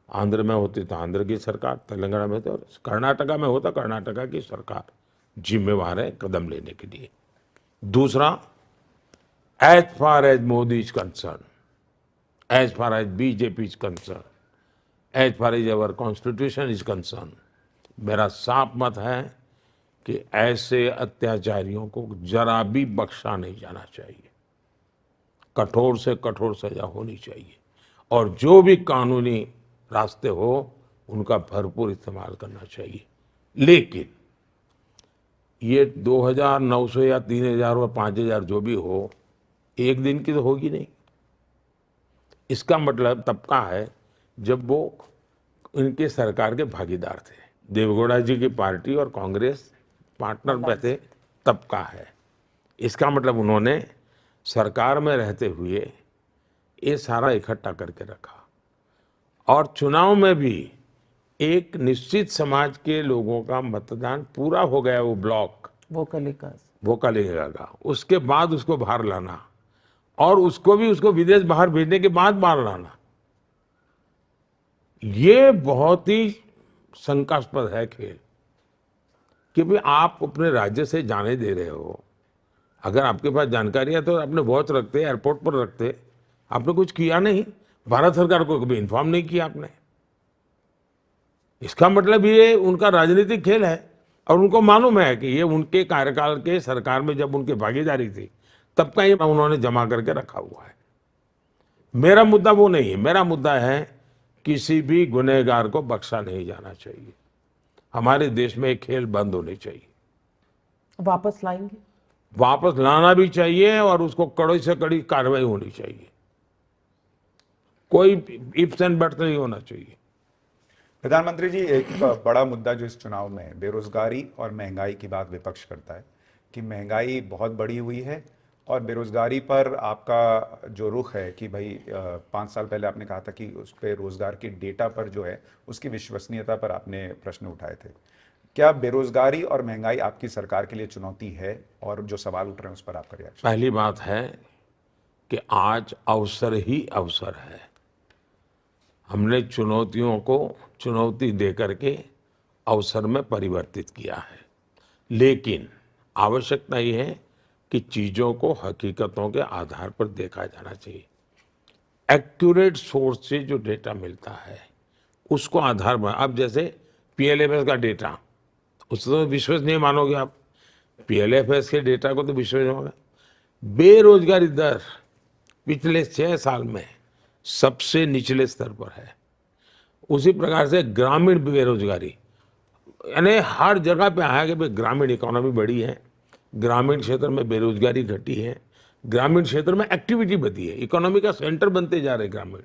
आंध्र में होती तो आंध्र की सरकार, तेलंगाना में तो कर्नाटका में होता कर्नाटका की सरकार जिम्मेवार है कदम लेने के लिए। दूसरा, as far as Modi is concern, as far as BJP is concern, as far as our constitution is concern, मेरा साफ मत है कि ऐसे अत्याचारियों को जरा भी बख्शा नहीं जाना चाहिए। कठोर से कठोर सजा होनी चाहिए और जो भी कानूनी रास्ते हो उनका भरपूर इस्तेमाल करना चाहिए। लेकिन ये 2900 या 3000 और 5000 जो भी हो, एक दिन की तो होगी नहीं। इसका मतलब तबका है जब वो इनके सरकार के भागीदार थे, देवगौड़ा जी की पार्टी और कांग्रेस पार्टनर में थे, तबका है। इसका मतलब उन्होंने सरकार में रहते हुए ये सारा इकट्ठा करके रखा और चुनाव में भी एक निश्चित समाज के लोगों का मतदान पूरा हो गया, वो ब्लॉक वोकलिका का, उसके बाद उसको बाहर लाना और उसको विदेश बाहर भेजने के बाद बाहर लाना, ये बहुत ही शंकास्पद है खेल। कि भाई आप अपने राज्य से जाने दे रहे हो, अगर आपके पास जानकारी है तो अपने वॉच रखते, एयरपोर्ट पर रखते, आपने कुछ किया नहीं, भारत सरकार को कभी इन्फॉर्म नहीं किया आपने। इसका मतलब ये उनका राजनीतिक खेल है और उनको मालूम है कि ये उनके कार्यकाल के सरकार में जब उनकी भागीदारी थी तब का ये उन्होंने जमा करके रखा हुआ है। मेरा मुद्दा वो नहीं है, मेरा मुद्दा है किसी भी गुनहगार को बख्शा नहीं जाना चाहिए। हमारे देश में एक खेल बंद होने चाहिए। वापस लाएंगे? वापस लाना भी चाहिए और उसको कड़ी से कड़ी कार्रवाई होनी चाहिए। कोई इफ्स एंड बट्स नहीं होना चाहिए। प्रधानमंत्री जी, एक बड़ा मुद्दा जो इस चुनाव में है, बेरोजगारी और महंगाई की बात विपक्ष करता है कि महंगाई बहुत बढ़ी हुई है और बेरोजगारी पर आपका जो रुख है कि भाई 5 साल पहले आपने कहा था कि उस पर रोजगार के डेटा पर जो है उसकी विश्वसनीयता पर आपने प्रश्न उठाए थे। क्या बेरोजगारी और महंगाई आपकी सरकार के लिए चुनौती है और जो सवाल उठ रहे हैं उस पर आपका रिएक्शन? पहली बात है कि आज अवसर ही अवसर है। हमने चुनौतियों को चुनौती दे करके अवसर में परिवर्तित किया है, लेकिन आवश्यकता ये है कि चीज़ों को हकीकतों के आधार पर देखा जाना चाहिए। एक्यूरेट सोर्स से जो डेटा मिलता है उसको आधार पर, अब जैसे पीएलएफएस का डेटा, उसको तो विश्वास नहीं मानोगे आप, पीएलएफएस के डेटा को तो विश्वास नहीं होगा। बेरोजगारी दर पिछले 6 साल में सबसे निचले स्तर पर है। उसी प्रकार से ग्रामीण बेरोजगारी, यानी हर जगह पे आया कि भाई ग्रामीण इकोनॉमी बढ़ी है, ग्रामीण क्षेत्र में बेरोजगारी घटी है, ग्रामीण क्षेत्र में एक्टिविटी बढ़ी है, इकोनॉमी का सेंटर बनते जा रहे ग्रामीण।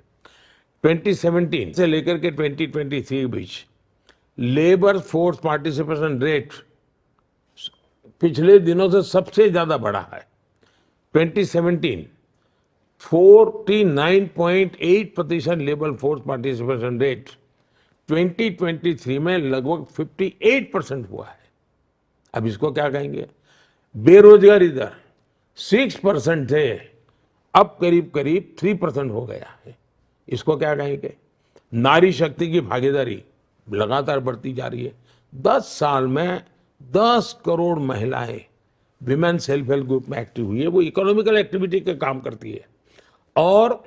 2017 से लेकर के 2023 के बीच लेबर फोर्स पार्टिसिपेशन रेट पिछले दिनों से सबसे ज्यादा बढ़ा है। 2017 49.8% लेबर फोर्स पार्टिसिपेशन रेट 2023 में लगभग 58% हुआ है। अब इसको क्या कहेंगे? बेरोजगारी दर 6% थे, अब करीब करीब 3% हो गया है। इसको क्या कहेंगे? नारी शक्ति की भागीदारी लगातार बढ़ती जा रही है। 10 साल में 10 करोड़ महिलाएं विमेन सेल्फ हेल्प ग्रुप में एक्टिव हुई है। वो इकोनॉमिकल एक्टिविटी का काम करती है और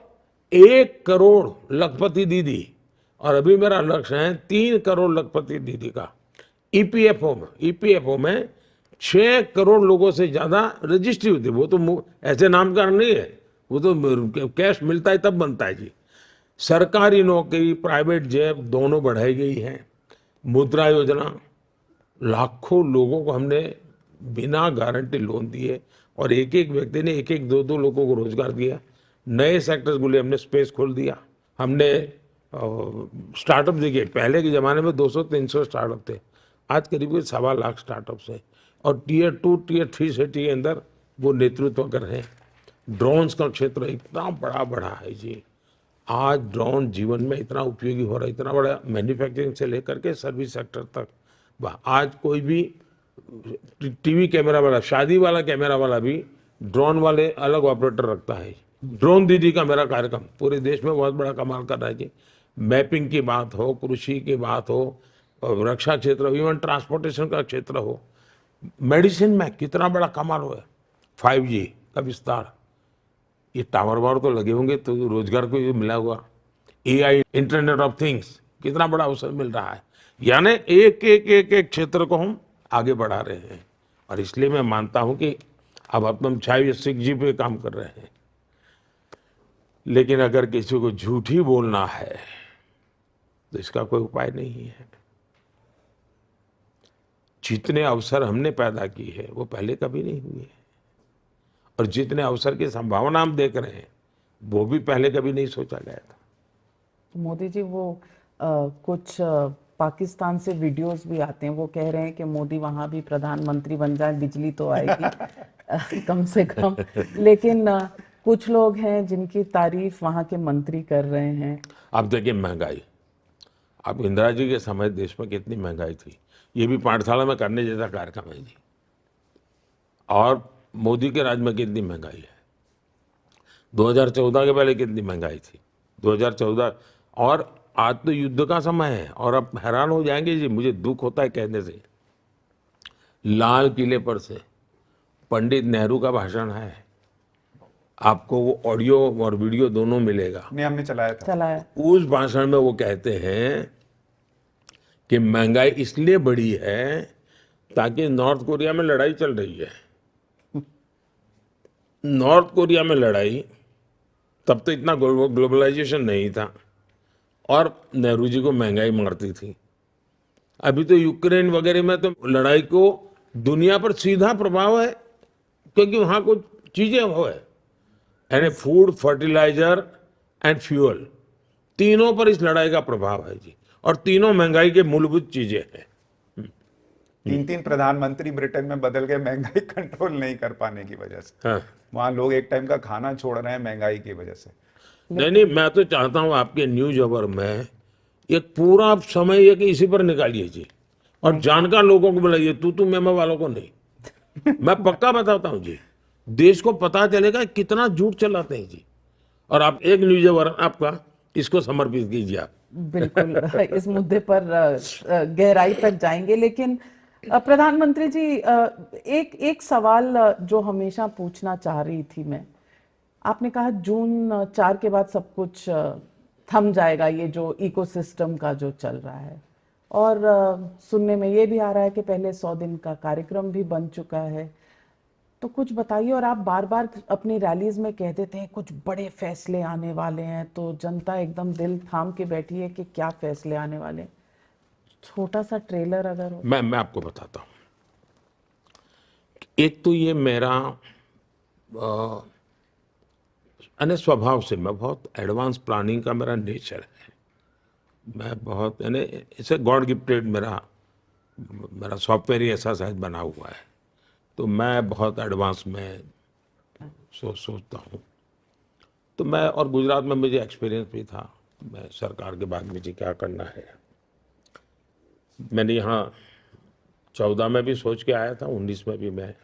1 करोड़ लखपति दीदी, और अभी मेरा लक्ष्य है 3 करोड़ लखपति दीदी का। ईपीएफओ में 6 करोड़ लोगों से ज्यादा रजिस्ट्री होती है। वो तो ऐसे नामकरण नहीं है, वो तो कैश मिलता है तब बनता है जी। सरकारी नौकरी, प्राइवेट जॉब दोनों बढ़ाई गई है। मुद्रा योजना, लाखों लोगों को हमने बिना गारंटी लोन दिए और एक एक व्यक्ति ने एक एक 2-2 लोगों को रोजगार दिया। नए सेक्टर्स के लिए हमने स्पेस खोल दिया। हमने स्टार्टअप देखिए, पहले के ज़माने में 200-300 स्टार्टअप थे, आज करीब 1.25 लाख स्टार्टअप्स हैं और टियर 2, टियर 3 सिटी के अंदर वो नेतृत्व कर रहे हैं। ड्रोन्स का क्षेत्र इतना बड़ा बढ़ा है जी, आज ड्रोन जीवन में इतना उपयोगी हो रहा है, इतना बड़ा, मैन्युफैक्चरिंग से लेकर के सर्विस सेक्टर तक। आज कोई भी टीवी कैमरा वाला, शादी वाला कैमरा वाला भी ड्रोन वाले अलग ऑपरेटर रखता है। ड्रोन दीदी का मेरा कार्यक्रम पूरे देश में बहुत बड़ा कमाल कर रहा है जी। मैपिंग की बात हो, कृषि की बात हो, रक्षा क्षेत्र हो, इवन ट्रांसपोर्टेशन का क्षेत्र हो, मेडिसिन में कितना बड़ा कमाल हुआ है। 5G का विस्तार, ये टावर वावर तो लगे होंगे तो रोजगार को ये मिला हुआ। AI, इंटरनेट ऑफ थिंग्स, कितना बड़ा अवसर मिल रहा है। यानी एक क्षेत्र को हम आगे बढ़ा रहे हैं और इसलिए मैं मानता हूं कि अब हम 6G पे काम कर रहे हैं। लेकिन अगर किसी को झूठ ही बोलना है तो इसका कोई उपाय नहीं है। जितने अवसर हमने पैदा की है वो पहले कभी नहीं हुए, और जितने अवसर की संभावना हम देख रहे हैं वो भी पहले कभी नहीं सोचा गया था। मोदी जी, वो कुछ पाकिस्तान से वीडियोस भी आते हैं, वो कह रहे हैं कि मोदी वहां भी प्रधानमंत्री बन जाए, बिजली तो आएगी कम से कम। लेकिन कुछ लोग हैं जिनकी तारीफ वहां के मंत्री कर रहे हैं। आप देखिए महंगाई, अब इंदिरा जी के समय देश में कितनी महंगाई थी, ये भी पाठशाला में करने जैसा कार्यक्रम है जी। और मोदी के राज में कितनी महंगाई है, 2014 के पहले कितनी महंगाई थी, 2014, और आज तो युद्ध का समय है। और आप हैरान हो जाएंगे जी, मुझे दुख होता है कहने से, लाल किले पर से पंडित नेहरू का भाषण है, आपको वो ऑडियो और वीडियो दोनों मिलेगा। नहीं, हमने चलाया था। उस भाषण में वो कहते हैं कि महंगाई इसलिए बढ़ी है ताकि नॉर्थ कोरिया में लड़ाई चल रही है। नॉर्थ कोरिया में लड़ाई, तब तो इतना ग्लोबलाइजेशन नहीं था और नेहरू जी को महंगाई मारती थी। अभी तो यूक्रेन वगैरह में तो लड़ाई को दुनिया पर सीधा प्रभाव है, क्योंकि वहां कुछ चीजें हो है, यानी फूड, फर्टिलाइजर एंड फ्यूल, तीनों पर इस लड़ाई का प्रभाव है जी, और तीनों महंगाई के मूलभूत चीजें हैं। 3 प्रधानमंत्री ब्रिटेन में बदल गए महंगाई कंट्रोल नहीं कर पाने की वजह से। हाँ। वहां लोग एक टाइम का खाना छोड़ रहे हैं महंगाई की वजह से। नहीं, मैं तो चाहता हूं आपके न्यूज अवर में एक पूरा समय एक इसी पर निकालिए जी, और जानकार लोगों को बुलाइए, तू मैं वालों को नहीं। मैं पक्का बताता हूं जी, देश को पता चलेगा कितना झूठ चलाते हैं जी। और आप एक न्यूज अवर आपका इसको समर्पित कीजिए आप। बिल्कुल इस मुद्दे पर गहराई तक जाएंगे, लेकिन प्रधानमंत्री जी, एक सवाल जो हमेशा पूछना चाह रही थी मैं, आपने कहा जून 4 के बाद सब कुछ थम जाएगा, ये जो इकोसिस्टम का जो चल रहा है, और सुनने में ये भी आ रहा है कि पहले 100 दिन का कार्यक्रम भी बन चुका है। तो कुछ बताइए। और आप बार बार अपनी रैलीज में कह देते हैं कुछ बड़े फैसले आने वाले हैं, तो जनता एकदम दिल थाम के बैठी है कि क्या फैसले आने वाले हैं। छोटा सा ट्रेलर अगर हो। मैं आपको बताता हूँ। एक तो ये मेरा यानी स्वभाव से मैं बहुत एडवांस प्लानिंग का मेरा नेचर है। मैं बहुत, यानी इसे गॉड गिफ्टेड मेरा सॉफ्टवेयर ही ऐसा शायद बना हुआ है, तो मैं बहुत एडवांस में सोचता हूँ। तो मैं, और गुजरात में मुझे एक्सपीरियंस भी था, मैं सरकार के बाद मुझे क्या करना है, मैंने यहाँ 14 में भी सोच के आया था, 19 में भी मैं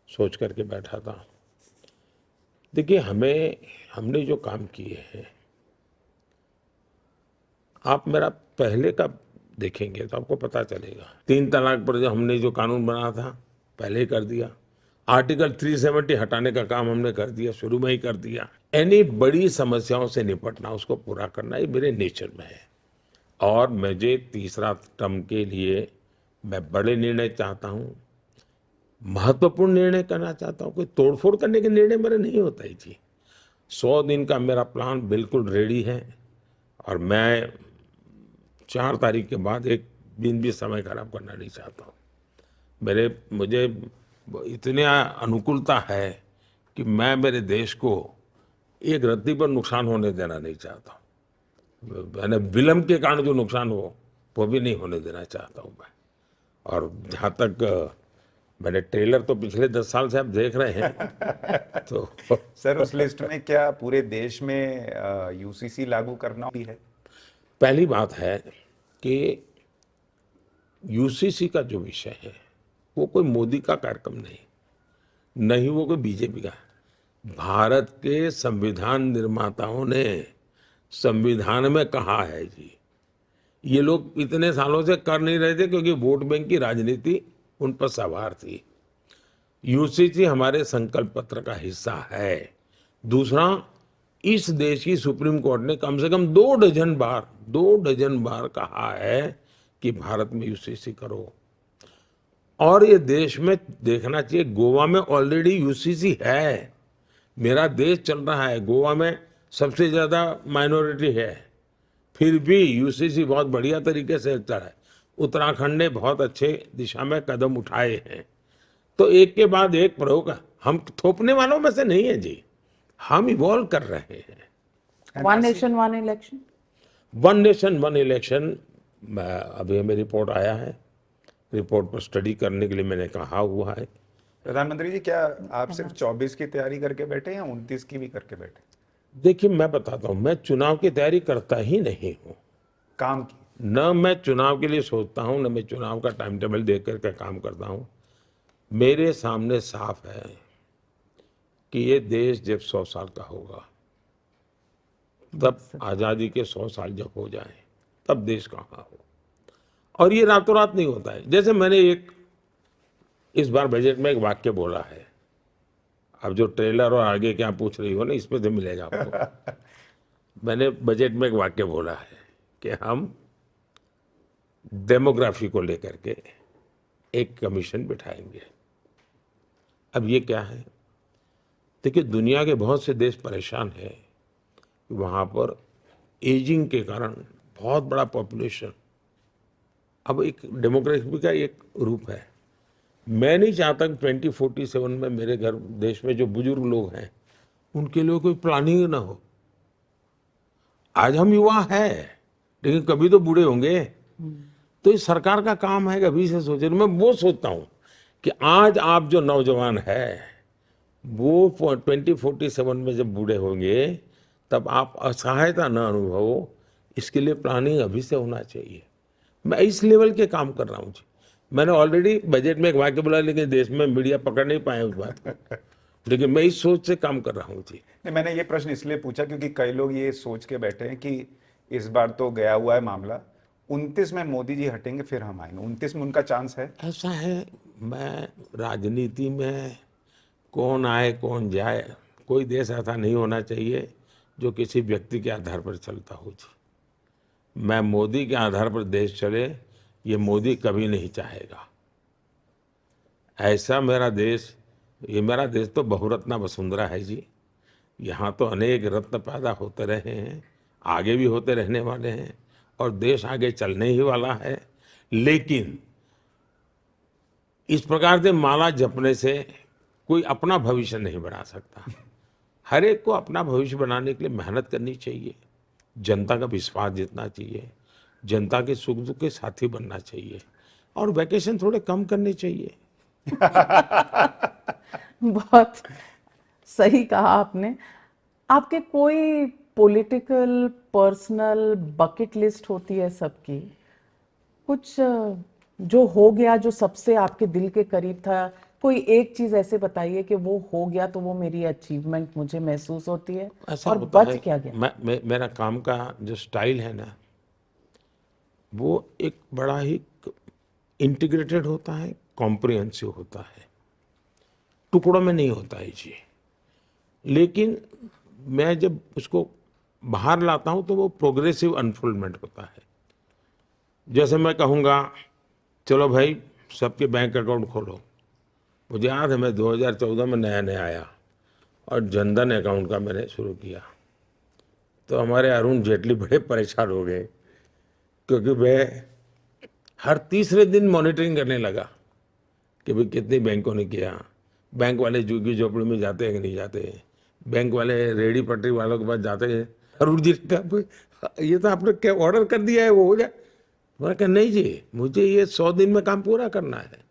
सोच करके बैठा था। देखिए, हमने जो काम किए हैं, आप मेरा पहले का देखेंगे तो आपको पता चलेगा। 3 तलाक पर जो हमने जो कानून बना था पहले ही कर दिया। आर्टिकल 370 हटाने का काम हमने कर दिया, शुरू में ही कर दिया। यानी बड़ी समस्याओं से निपटना, उसको पूरा करना, ये मेरे नेचर में है। और मुझे तीसरा टर्म के लिए मैं बड़े निर्णय चाहता हूँ, महत्वपूर्ण निर्णय करना चाहता हूँ। कोई तोड़फोड़ करने के निर्णय मेरे नहीं होता ही जी। 100 दिन का मेरा प्लान बिल्कुल रेडी है और मैं 4 तारीख के बाद एक दिन भी समय खराब करना नहीं चाहता हूँ। मुझे इतनी अनुकूलता है कि मैं मेरे देश को एक रत्ती पर नुकसान होने देना नहीं चाहता हूँ। मैंने विलम्ब के कारण जो नुकसान हो वो भी नहीं होने देना चाहता हूँ मैं। और जहाँ तक मैंने ट्रेलर तो पिछले 10 साल से आप देख रहे हैं तो सर उस लिस्ट में क्या पूरे देश में यूसीसी लागू करना भी है? पहली बात है कि यूसीसी का जो विषय है वो कोई मोदी का कार्यक्रम नहीं वो कोई बीजेपी का। भारत के संविधान निर्माताओं ने संविधान में कहा है जी, ये लोग इतने सालों से कर नहीं रहे थे क्योंकि वोट बैंक की राजनीति उन पर सवार थी। यूसीसी हमारे संकल्प पत्र का हिस्सा है। दूसरा, इस देश की सुप्रीम कोर्ट ने कम से कम 2 डजन बार कहा है कि भारत में यूसीसी करो। और ये देश में देखना चाहिए, गोवा में ऑलरेडी यूसीसी है। मेरा देश चल रहा है, गोवा में सबसे ज्यादा माइनॉरिटी है, फिर भी यूसीसी बहुत बढ़िया तरीके से चल रहा है। उत्तराखंड ने बहुत अच्छे दिशा में कदम उठाए हैं। तो एक के बाद एक प्रयोग, हम थोपने वालों में से नहीं है जी, हम इवॉल्व कर रहे हैं। One nation one election, one nation one election, अभी हमें रिपोर्ट आया है, रिपोर्ट पर स्टडी करने के लिए मैंने कहा हुआ है। प्रधानमंत्री जी, क्या आप सिर्फ 24 की तैयारी करके बैठे या 29 की भी करके बैठे? देखिए, मैं बताता हूँ, मैं चुनाव की तैयारी करता ही नहीं हूँ। काम की? न मैं चुनाव के लिए सोचता हूँ, न मैं चुनाव का टाइम टेबल देख करके काम करता हूँ। मेरे सामने साफ है कि ये देश जब 100 साल का होगा, तब आज़ादी के 100 साल जब हो जाए, तब देश कहाँ हो। और ये रातों रात नहीं होता है। जैसे मैंने इस बार बजट में एक वाक्य बोला है, अब जो ट्रेलर और आगे क्या पूछ रही हो ना, इसमें से मिलेगा आपको। मैंने बजट में एक वाक्य बोला है कि हम डेमोग्राफी को लेकर के एक कमीशन बिठाएंगे। अब ये क्या है? देखिए, दुनिया के बहुत से देश परेशान हैं, वहाँ पर एजिंग के कारण बहुत बड़ा पॉपुलेशन, अब एक डेमोग्राफी का एक रूप है। मैं नहीं चाहता कि 2047 में मेरे देश में जो बुजुर्ग लोग हैं उनके लिए कोई प्लानिंग ना हो। आज हम युवा हैं, लेकिन कभी तो बूढ़े होंगे। तो इस सरकार का काम है कि अभी से सोचे। मैं वो सोचता हूँ कि आज आप जो नौजवान है वो 2047 में जब बूढ़े होंगे तब आप असहायता न अनुभव, इसके लिए प्लानिंग अभी से होना चाहिए। मैं इस लेवल के काम कर रहा हूँ जी। मैंने ऑलरेडी बजट में एक वाक्य बोला, लेकिन देश में मीडिया पकड़ नहीं पाए उस बात को, लेकिन मैं इस सोच से काम कर रहा हूँ जी। नहीं, मैंने ये प्रश्न इसलिए पूछा क्योंकि कई लोग ये सोच के बैठे हैं कि इस बार तो गया हुआ है मामला, 29 में मोदी जी हटेंगे फिर हम आएंगे। 29 में उनका चांस है? ऐसा है, मैं राजनीति में कौन आए कौन जाए, कोई देश ऐसा नहीं होना चाहिए जो किसी व्यक्ति के आधार पर चलता हो जी। मैं मोदी के आधार पर देश चले, ये मोदी कभी नहीं चाहेगा। ऐसा मेरा देश, ये मेरा देश तो बहुरत्ना वसुंधरा है जी। यहाँ तो अनेक रत्न पैदा होते रहे हैं, आगे भी होते रहने वाले हैं, और देश आगे चलने ही वाला है। लेकिन इस प्रकार से माला जपने से कोई अपना भविष्य नहीं बना सकता। हर एक को अपना भविष्य बनाने के लिए मेहनत करनी चाहिए, जनता का विश्वास जीतना चाहिए, जनता के सुख दुख के साथी बनना चाहिए, और वैकेशन थोड़े कम करने चाहिए। बहुत सही कहा आपने। आपके कोई पॉलिटिकल पर्सनल बकेट लिस्ट होती है सबकी? कुछ जो हो गया, जो सबसे आपके दिल के करीब था, कोई एक चीज ऐसे बताइए कि वो हो गया तो वो मेरी अचीवमेंट मुझे महसूस होती है। ऐसा और होता बच है, क्या गया? मेरा काम का जो स्टाइल है ना, वो एक बड़ा ही इंटीग्रेटेड होता है, कॉम्प्रिहेंसिव होता है। टुकड़ों में नहीं होता है जी। लेकिन मैं जब उसको बाहर लाता हूं तो वो प्रोग्रेसिव अनफोल्डमेंट होता है। जैसे मैं कहूँगा चलो भाई सबके बैंक अकाउंट खोलो। मुझे याद है मैं 2014 में नया नया आया और जनधन अकाउंट का मैंने शुरू किया, तो हमारे अरुण जेटली बड़े परेशान हो गए, क्योंकि मैं हर तीसरे दिन मॉनिटरिंग करने लगा कि भाई कितनी बैंकों ने किया, बैंक वाले झुग्गी झोपड़ी में जाते हैं कि नहीं जाते, बैंक वाले रेडी पटरी वालों के पास जाते हैं। अरुण जी ने कहा भाई ये तो आपने क्या ऑर्डर कर दिया है वो हो जाए। मैंने कहा नहीं जी, मुझे ये 100 दिन में काम पूरा करना है।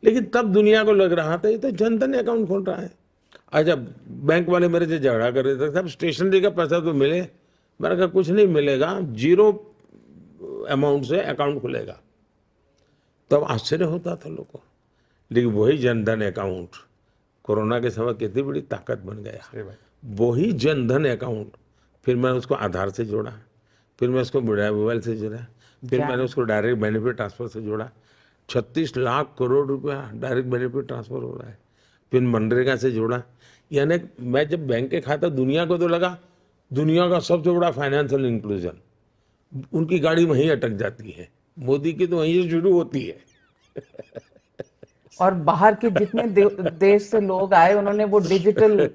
लेकिन तब दुनिया को लग रहा था ये तो जनधन अकाउंट खोल रहा है। अच्छा, बैंक वाले मेरे से झगड़ा कर रहे थे, साहब स्टेशनरी का पैसा तो मिले। मैंने कहा कुछ नहीं मिलेगा, जीरो अमाउंट से अकाउंट खुलेगा। तब आश्चर्य होता था लोगों को, लेकिन वही जनधन अकाउंट कोरोना के समय कितनी बड़ी ताकत बन गया। वही जनधन अकाउंट फिर मैंने उसको आधार से जोड़ा, फिर मैं उसको मोबाइल से जोड़ा, फिर मैंने उसको डायरेक्ट बेनिफिट ट्रांसफर से जोड़ा। 36 लाख करोड़ रुपया डायरेक्ट बेनिफिट ट्रांसफर हो रहा है। फिर मनरेगा से जोड़ा। यानी मैं जब बैंक के खाता, दुनिया को तो लगा दुनिया का सबसे बड़ा फाइनेंशियल इंक्लूजन, उनकी गाड़ी वहीं अटक जाती है, मोदी की तो वहीं से शुरू होती है। और बाहर के जितने देश से लोग आए उन्होंने वो डिजिटल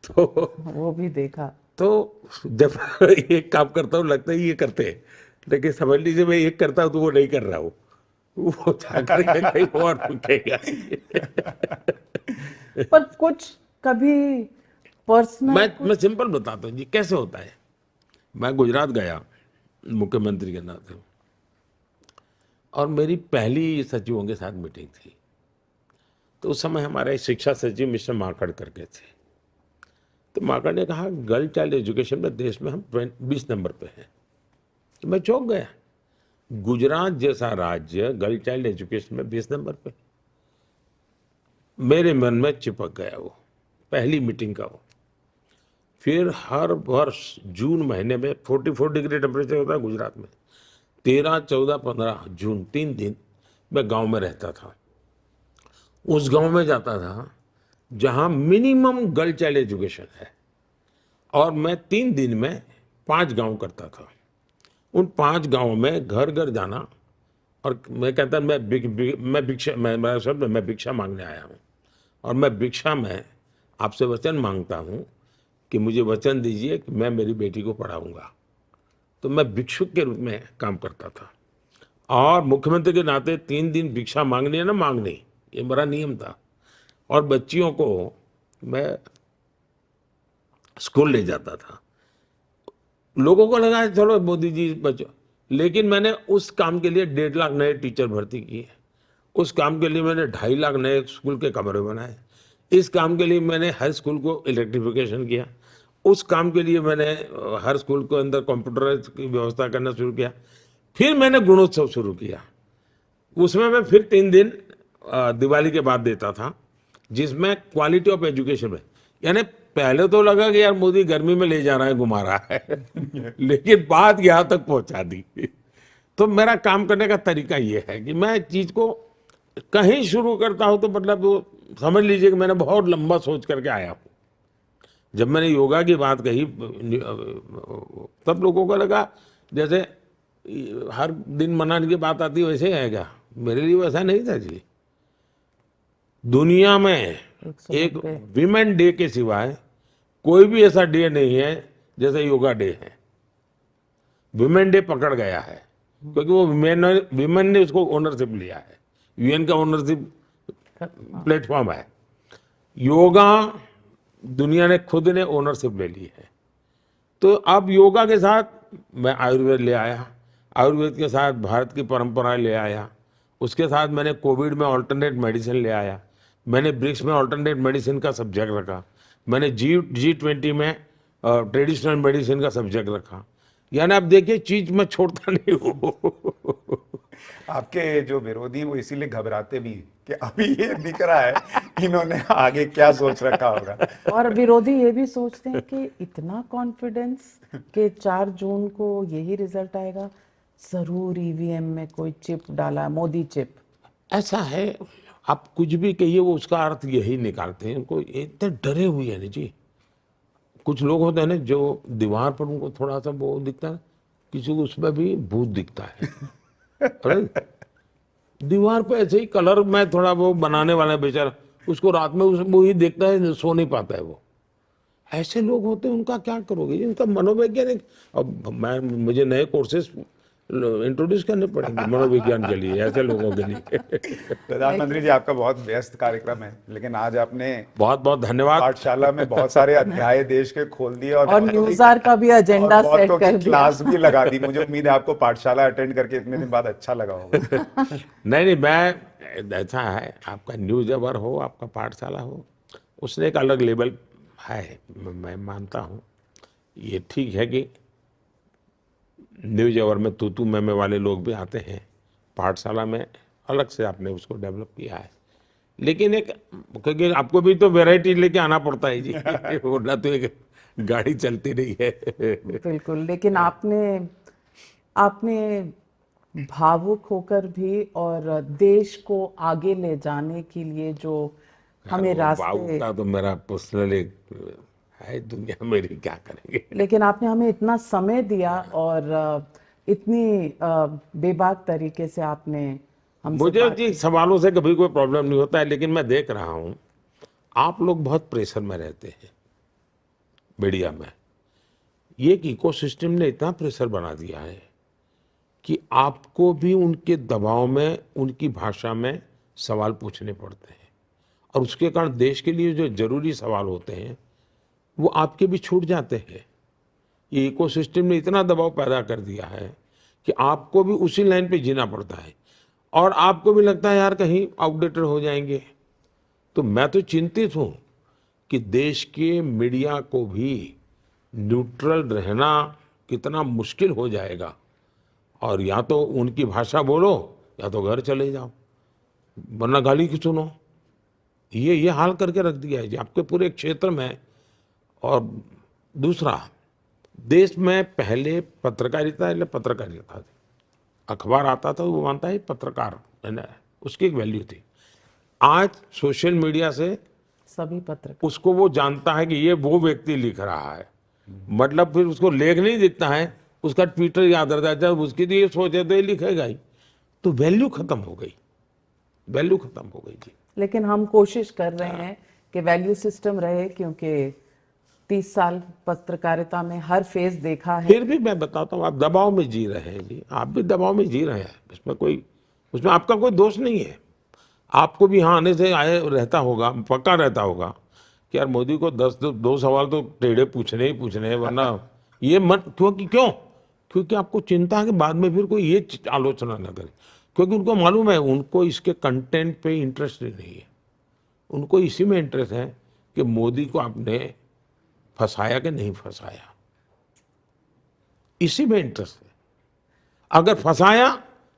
तो वो भी देखा। तो जब एक काम करता हूँ लगता है ये करते हैं, लेकिन समझ लीजिए मैं एक करता हूँ तो वो नहीं कर रहा हूँ, वो जाकर के कहीं और रुकेगा। पर कुछ कभी पर्सनल मैं सिंपल बताता हूँ जी कैसे होता है। मैं गुजरात गया मुख्यमंत्री के नाते, और मेरी पहली सचिवों के साथ मीटिंग थी। तो उस समय हमारे शिक्षा सचिव मिस्टर माकड़ करके थे। तो माकड़ ने कहा गर्ल चाइल्ड एजुकेशन में देश में हम 20 नंबर पे हैं। तो मैं चौंक गया, गुजरात जैसा राज्य गर्ल चाइल्ड एजुकेशन में 20 नंबर पे। मेरे मन में चिपक गया वो पहली मीटिंग का वो। फिर हर वर्ष जून महीने में 44 डिग्री टेम्परेचर होता है गुजरात में, 13, 14, 15 जून 3 दिन मैं गांव में रहता था। उस गांव में जाता था जहां मिनिमम गर्ल चाइल्ड एजुकेशन है, और मैं 3 दिन में 5 गांव करता था। उन 5 गांवों में घर घर जाना, और मैं कहता मैं भिक्षा मांगने आया हूँ, और मैं भिक्षा में आपसे वचन मांगता हूँ कि मुझे वचन दीजिए कि मैं मेरी बेटी को पढ़ाऊंगा। तो मैं भिक्षुक के रूप में काम करता था, और मुख्यमंत्री के नाते 3 दिन भिक्षा मांगनी है ना मांगनी, ये मेरा नियम था। और बच्चियों को मैं स्कूल ले जाता था। लोगों को लगा चलो मोदी जी बच्चों, लेकिन मैंने उस काम के लिए 1.5 लाख नए टीचर भर्ती किए। उस काम के लिए मैंने 2.5 लाख नए स्कूल के कमरे बनाए। इस काम के लिए मैंने हर स्कूल को इलेक्ट्रिफिकेशन किया। उस काम के लिए मैंने हर स्कूल के अंदर कंप्यूटर की व्यवस्था करना शुरू किया। फिर मैंने गुणोत्सव शुरू किया। उसमें मैं फिर 3 दिन दिवाली के बाद देता था, जिसमें क्वालिटी ऑफ एजुकेशन में, यानी पहले तो लगा कि यार मोदी गर्मी में ले जा रहा है घुमा रहा है लेकिन बात यहाँ तक पहुंचा दी। तो मेरा काम करने का तरीका ये है कि मैं चीज को कहीं शुरू करता हूं तो मतलब वो समझ लीजिए कि मैंने बहुत लंबा सोच करके आया हूं। जब मैंने योगा की बात कही तब लोगों को लगा जैसे हर दिन मनाने की बात आती है वैसे ही आएगा। मेरे लिए वैसा नहीं था जी। दुनिया में एक विमेन डे के सिवाय कोई भी ऐसा डे नहीं है जैसे योगा डे है। विमेन डे पकड़ गया है क्योंकि वो विमेन ने उसको ओनरशिप लिया है। यूएन का ओनरशिप प्लेटफॉर्म है। योगा दुनिया ने खुद ने ओनरशिप ले ली है। तो अब योगा के साथ मैं आयुर्वेद ले आया, आयुर्वेद के साथ भारत की परंपरा ले आया, उसके साथ मैंने कोविड में ऑल्टरनेट मेडिसिन ले आया, मैंने ब्रिक्स में ऑल्टरनेट मेडिसिन का सब्जेक्ट रखा, मैंने G20 में ट्रेडिशनल मेडिसिन का सब्जेक्ट रखा। यानी आप देखिए चीज मैं छोड़ता नहीं हूँ। आपके जो विरोधी वो इसीलिए घबराते भी कि अभी ये दिख रहा है इन्होंने आगे क्या सोच रखा होगा। और विरोधी ये भी सोचते हैं कि इतना कॉन्फिडेंस कि 4 जून को यही रिजल्ट आएगा, जरूर ईवीएम में कोई चिप डाला, मोदी चिप। ऐसा है, आप कुछ भी कहिए वो उसका अर्थ यही निकालते हैं, उनको इतने डरे हुए हैं ना जी। कुछ लोग होते हैं ना जो दीवार पर उनको थोड़ा सा वो दिखता है, किसी को उसमें भी भूत दिखता है। अरे दीवार पे ऐसे ही कलर में थोड़ा वो बनाने वाला है बेचारा, उसको रात में वो ही देखता है, सो नहीं पाता है वो। ऐसे लोग होते हैं, उनका क्या करोगे? उनका मनोवैज्ञानिक, अब मैं मुझे नए कोर्सेज इंट्रोड्यूस करने पड़ेंगे मनोविज्ञान के लिए, ऐसे लोगों के लिए। प्रधानमंत्री जी, आपका बहुत व्यस्त कार्यक्रम है, लेकिन आज आपने बहुत बहुत धन्यवाद। पाठशाला में बहुत सारे अध्याय देश के खोल दिए और और न्यूज़ार का भी एजेंडा सेट बहुतों कर की दिया। क्लास भी लगा दी। मुझे उम्मीद है आपको पाठशाला अटेंड करके इतने दिन बाद अच्छा लगा होगा। नहीं, मैं ऐसा है, आपका न्यूज अवर हो, आपका पाठशाला हो, उसने एक अलग लेवल है, मैं मानता हूँ। ये ठीक है कि न्यूज अवर में तू मैं वाले लोग भी आते हैं, पाठशाला में अलग से आपने उसको डेवलप किया है। लेकिन एक, क्योंकि आपको भी तो वैरायटी लेके आना पड़ता है जी, वरना तो एक गाड़ी चलती नहीं है। बिल्कुल, लेकिन आपने भावुक होकर भी और देश को आगे ले जाने के लिए जो हमें रास्ते, का तो मेरा पर्सनल एक है, दुनिया मेरी क्या करेंगे। लेकिन आपने हमें इतना समय दिया और इतनी बेबाक तरीके से आपने हमसे मुझे बात जी सवालों से कभी कोई प्रॉब्लम नहीं होता है, लेकिन मैं देख रहा हूँ आप लोग बहुत प्रेशर में रहते हैं मीडिया में। ये एक इकोसिस्टम ने इतना प्रेशर बना दिया है कि आपको भी उनके दबाव में, उनकी भाषा में सवाल पूछने पड़ते हैं, और उसके कारण देश के लिए जो जरूरी सवाल होते हैं वो आपके भी छूट जाते हैं। ये इकोसिस्टम ने इतना दबाव पैदा कर दिया है कि आपको भी उसी लाइन पे जीना पड़ता है, और आपको भी लगता है यार कहीं आउटडेटेड हो जाएंगे। तो मैं तो चिंतित हूँ कि देश के मीडिया को भी न्यूट्रल रहना कितना मुश्किल हो जाएगा, और या तो उनकी भाषा बोलो या तो घर चले जाओ, वरना गाली की सुनो। ये हाल करके रख दिया है जी आपके पूरे क्षेत्र में। और दूसरा, देश में पहले पत्रकारिता थी, अखबार आता था तो वो मानता है पत्रकार है ना, उसकी एक वैल्यू थी। आज सोशल मीडिया से सभी पत्र, उसको वो जानता है कि ये वो व्यक्ति लिख रहा है, मतलब फिर उसको लेख नहीं दिखता है, उसका ट्विटर याद रहता है, जब उसकी तो ये सोचे तो ये लिखेगा ही। तो वैल्यू खत्म हो गई, वैल्यू खत्म हो गई जी। लेकिन हम कोशिश कर रहे हैं कि वैल्यू सिस्टम रहे, क्योंकि 30 साल पत्रकारिता में हर फेज देखा है। फिर भी मैं बताता हूँ, आप दबाव में जी रहे हैं जी, आप भी दबाव में जी रहे हैं, उसमें आपका कोई दोष नहीं है। आपको भी यहाँ आने से आए रहता होगा, पक्का रहता होगा कि यार मोदी को 2 सवाल तो टेढ़े पूछने ही पूछने हैं, वरना ये मत, क्योंकि आपको चिंता है कि बाद में फिर कोई ये आलोचना न करे, क्योंकि उनको मालूम है उनको इसके कंटेंट पे इंटरेस्ट नहीं है, उनको इसी में इंटरेस्ट है कि मोदी को आपने फंसाया कि नहीं फंसाया, इसी में इंटरेस्ट है। अगर फंसाया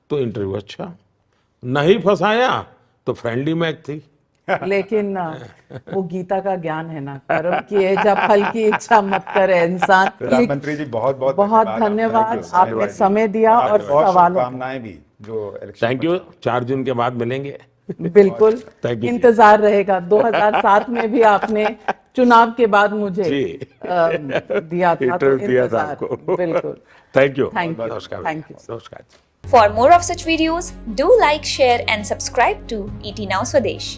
तो इंटरव्यू अच्छा, नहीं फंसाया तो फ्रेंडली मैच थी। लेकिन वो गीता का ज्ञान है ना, कर्म किए जब फल की इच्छा मत करे इंसान। प्रधानमंत्री जी, बहुत बहुत धन्यवाद, आपने समय दिया और सवालों, शुभकामनाएं भी जो इलेक्शन। Thank you. 4 जून के बाद मिलेंगे। बिल्कुल Thank you. इंतजार रहेगा। 2007 में भी आपने चुनाव के बाद मुझे दिया था, तो इंतजार। बिल्कुल, थैंक यू। थैंक यू, नमस्कार। Thank you. नमस्कार। For more of such videos, do like, share and subscribe to ET Now Swadesh.